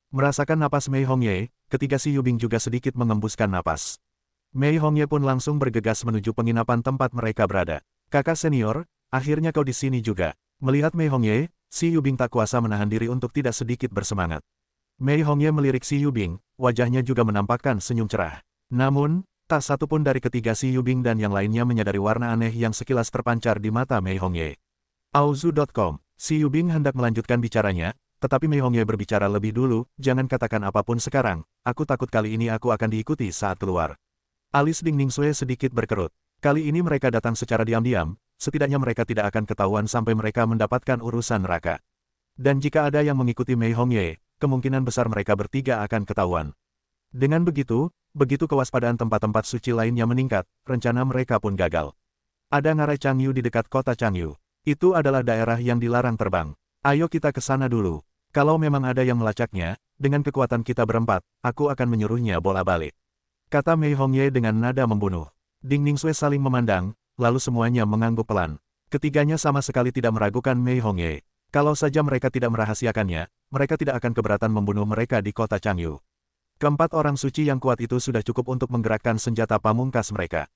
Merasakan napas Mei Hongye, ketiga Si Yubing juga sedikit mengembuskan napas. Mei Hongye pun langsung bergegas menuju penginapan tempat mereka berada. Kakak senior, akhirnya kau di sini juga. Melihat Mei Hongye, Si Yubing tak kuasa menahan diri untuk tidak sedikit bersemangat. Mei Hongye melirik Si Yubing, wajahnya juga menampakkan senyum cerah. Namun, tak satu pun dari ketiga Si Yubing dan yang lainnya menyadari warna aneh yang sekilas terpancar di mata Mei Hongye. Auzu.com, Si Yubing hendak melanjutkan bicaranya, tetapi Mei Hongye berbicara lebih dulu, jangan katakan apapun sekarang, aku takut kali ini aku akan diikuti saat keluar. Alis Ding Ningsue sedikit berkerut. Kali ini mereka datang secara diam-diam, setidaknya mereka tidak akan ketahuan sampai mereka mendapatkan urusan neraka. Dan jika ada yang mengikuti Mei Hongye, kemungkinan besar mereka bertiga akan ketahuan. Dengan begitu kewaspadaan tempat-tempat suci lainnya meningkat, rencana mereka pun gagal. Ada ngarai Changyu di dekat kota Changyu. Itu adalah daerah yang dilarang terbang. Ayo kita ke sana dulu. Kalau memang ada yang melacaknya, dengan kekuatan kita berempat, aku akan menyuruhnya bola-balik. Kata Mei Hongye dengan nada membunuh. Ding Ningsue saling memandang, lalu semuanya mengangguk pelan. Ketiganya sama sekali tidak meragukan Mei Hongye. Kalau saja mereka tidak merahasiakannya, mereka tidak akan keberatan membunuh mereka di kota Changyu. Keempat orang suci yang kuat itu sudah cukup untuk menggerakkan senjata pamungkas mereka.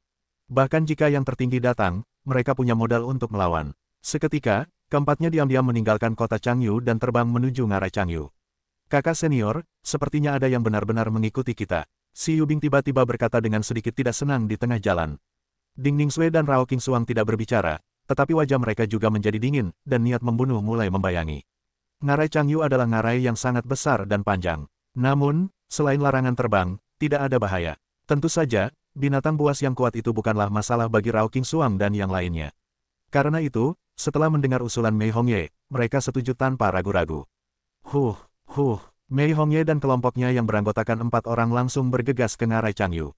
Bahkan jika yang tertinggi datang, mereka punya modal untuk melawan. Seketika, keempatnya diam-diam meninggalkan kota Changyu dan terbang menuju ngarai Changyu. Kakak senior, sepertinya ada yang benar-benar mengikuti kita. Si Yubing tiba-tiba berkata dengan sedikit tidak senang di tengah jalan. Ding Ningsue dan Rao Qingxuang tidak berbicara, tetapi wajah mereka juga menjadi dingin, dan niat membunuh mulai membayangi. Ngarai Changyu adalah ngarai yang sangat besar dan panjang. Namun, selain larangan terbang, tidak ada bahaya. Tentu saja, binatang buas yang kuat itu bukanlah masalah bagi Rao Qingxuang dan yang lainnya. Karena itu, setelah mendengar usulan Mei Hongye, mereka setuju tanpa ragu-ragu. Mei Hongye dan kelompoknya yang beranggotakan 4 orang langsung bergegas ke ngarai Changyu.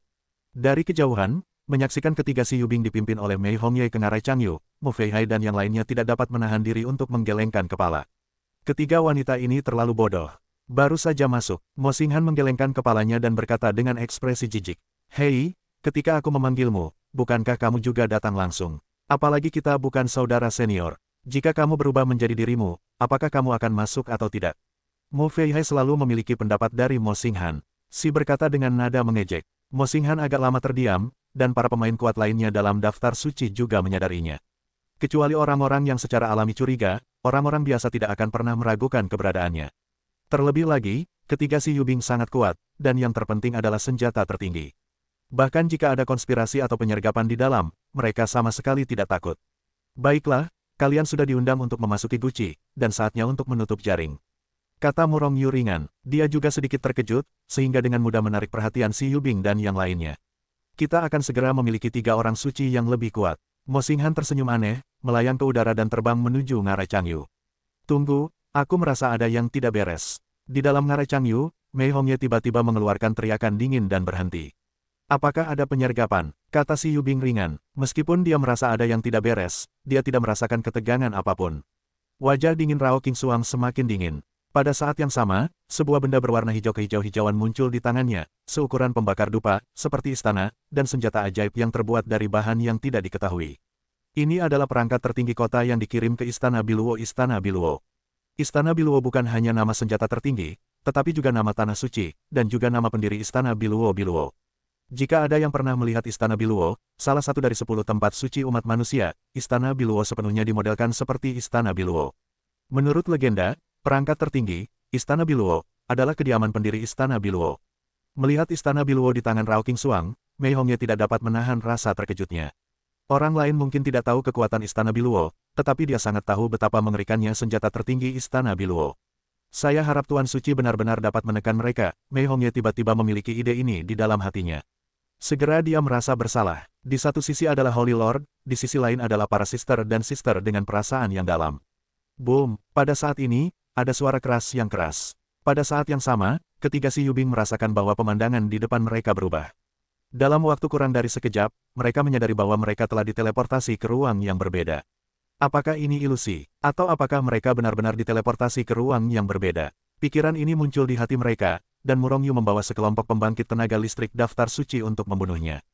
Dari kejauhan, menyaksikan ketiga si Yubing dipimpin oleh Mei Hongye ke ngarai Changyu, Mu Feihai dan yang lainnya tidak dapat menahan diri untuk menggelengkan kepala. Ketiga wanita ini terlalu bodoh. Baru saja masuk, Mo Xinghan menggelengkan kepalanya dan berkata dengan ekspresi jijik. Hei, ketika aku memanggilmu, bukankah kamu juga datang langsung? Apalagi kita bukan saudara senior. Jika kamu berubah menjadi dirimu, apakah kamu akan masuk atau tidak? Mu Feihai selalu memiliki pendapat dari Mo Xinghan. Si berkata dengan nada mengejek. Mo Xinghan agak lama terdiam, dan para pemain kuat lainnya dalam daftar suci juga menyadarinya. Kecuali orang-orang yang secara alami curiga, orang-orang biasa tidak akan pernah meragukan keberadaannya. Terlebih lagi, ketiga si Yubing sangat kuat, dan yang terpenting adalah senjata tertinggi. Bahkan jika ada konspirasi atau penyergapan di dalam, mereka sama sekali tidak takut. Baiklah, kalian sudah diundang untuk memasuki Guci, dan saatnya untuk menutup jaring. Kata Murong Yu ringan, dia juga sedikit terkejut, sehingga dengan mudah menarik perhatian si Yubing dan yang lainnya. Kita akan segera memiliki 3 orang suci yang lebih kuat. Mo Xinghan tersenyum aneh, melayang ke udara dan terbang menuju ngarai Changyu. Tunggu, aku merasa ada yang tidak beres. Di dalam ngarai Changyu, Mei Hongye tiba-tiba mengeluarkan teriakan dingin dan berhenti. Apakah ada penyergapan? Kata si Yubing ringan. Meskipun dia merasa ada yang tidak beres, dia tidak merasakan ketegangan apapun. Wajah dingin Rao Qingxuang semakin dingin. Pada saat yang sama, sebuah benda berwarna hijau kehijau-hijauan muncul di tangannya, seukuran pembakar dupa, seperti istana, dan senjata ajaib yang terbuat dari bahan yang tidak diketahui. Ini adalah perangkat tertinggi kota yang dikirim ke Istana Biluo. Istana Biluo. Istana Biluo bukan hanya nama senjata tertinggi, tetapi juga nama tanah suci, dan juga nama pendiri Istana Biluo. Jika ada yang pernah melihat Istana Biluo, salah satu dari 10 tempat suci umat manusia, Istana Biluo sepenuhnya dimodelkan seperti Istana Biluo. Menurut legenda, perangkat tertinggi, Istana Biluo, adalah kediaman pendiri Istana Biluo. Melihat Istana Biluo di tangan Rao Qingxuang, Mei Hongye tidak dapat menahan rasa terkejutnya. Orang lain mungkin tidak tahu kekuatan Istana Biluo, tetapi dia sangat tahu betapa mengerikannya senjata tertinggi Istana Biluo. Saya harap Tuan Suci benar-benar dapat menekan mereka. Mei Hongye tiba-tiba memiliki ide ini di dalam hatinya. Segera dia merasa bersalah. Di satu sisi adalah Holy Lord, di sisi lain adalah para sister dan sister dengan perasaan yang dalam. Boom, pada saat ini, ada suara keras yang keras. Pada saat yang sama, ketiga si Yubing merasakan bahwa pemandangan di depan mereka berubah. Dalam waktu kurang dari sekejap, mereka menyadari bahwa mereka telah diteleportasi ke ruang yang berbeda. Apakah ini ilusi? Atau apakah mereka benar-benar diteleportasi ke ruang yang berbeda? Pikiran ini muncul di hati mereka, dan Murong Yu membawa sekelompok pembangkit tenaga listrik daftar suci untuk membunuhnya.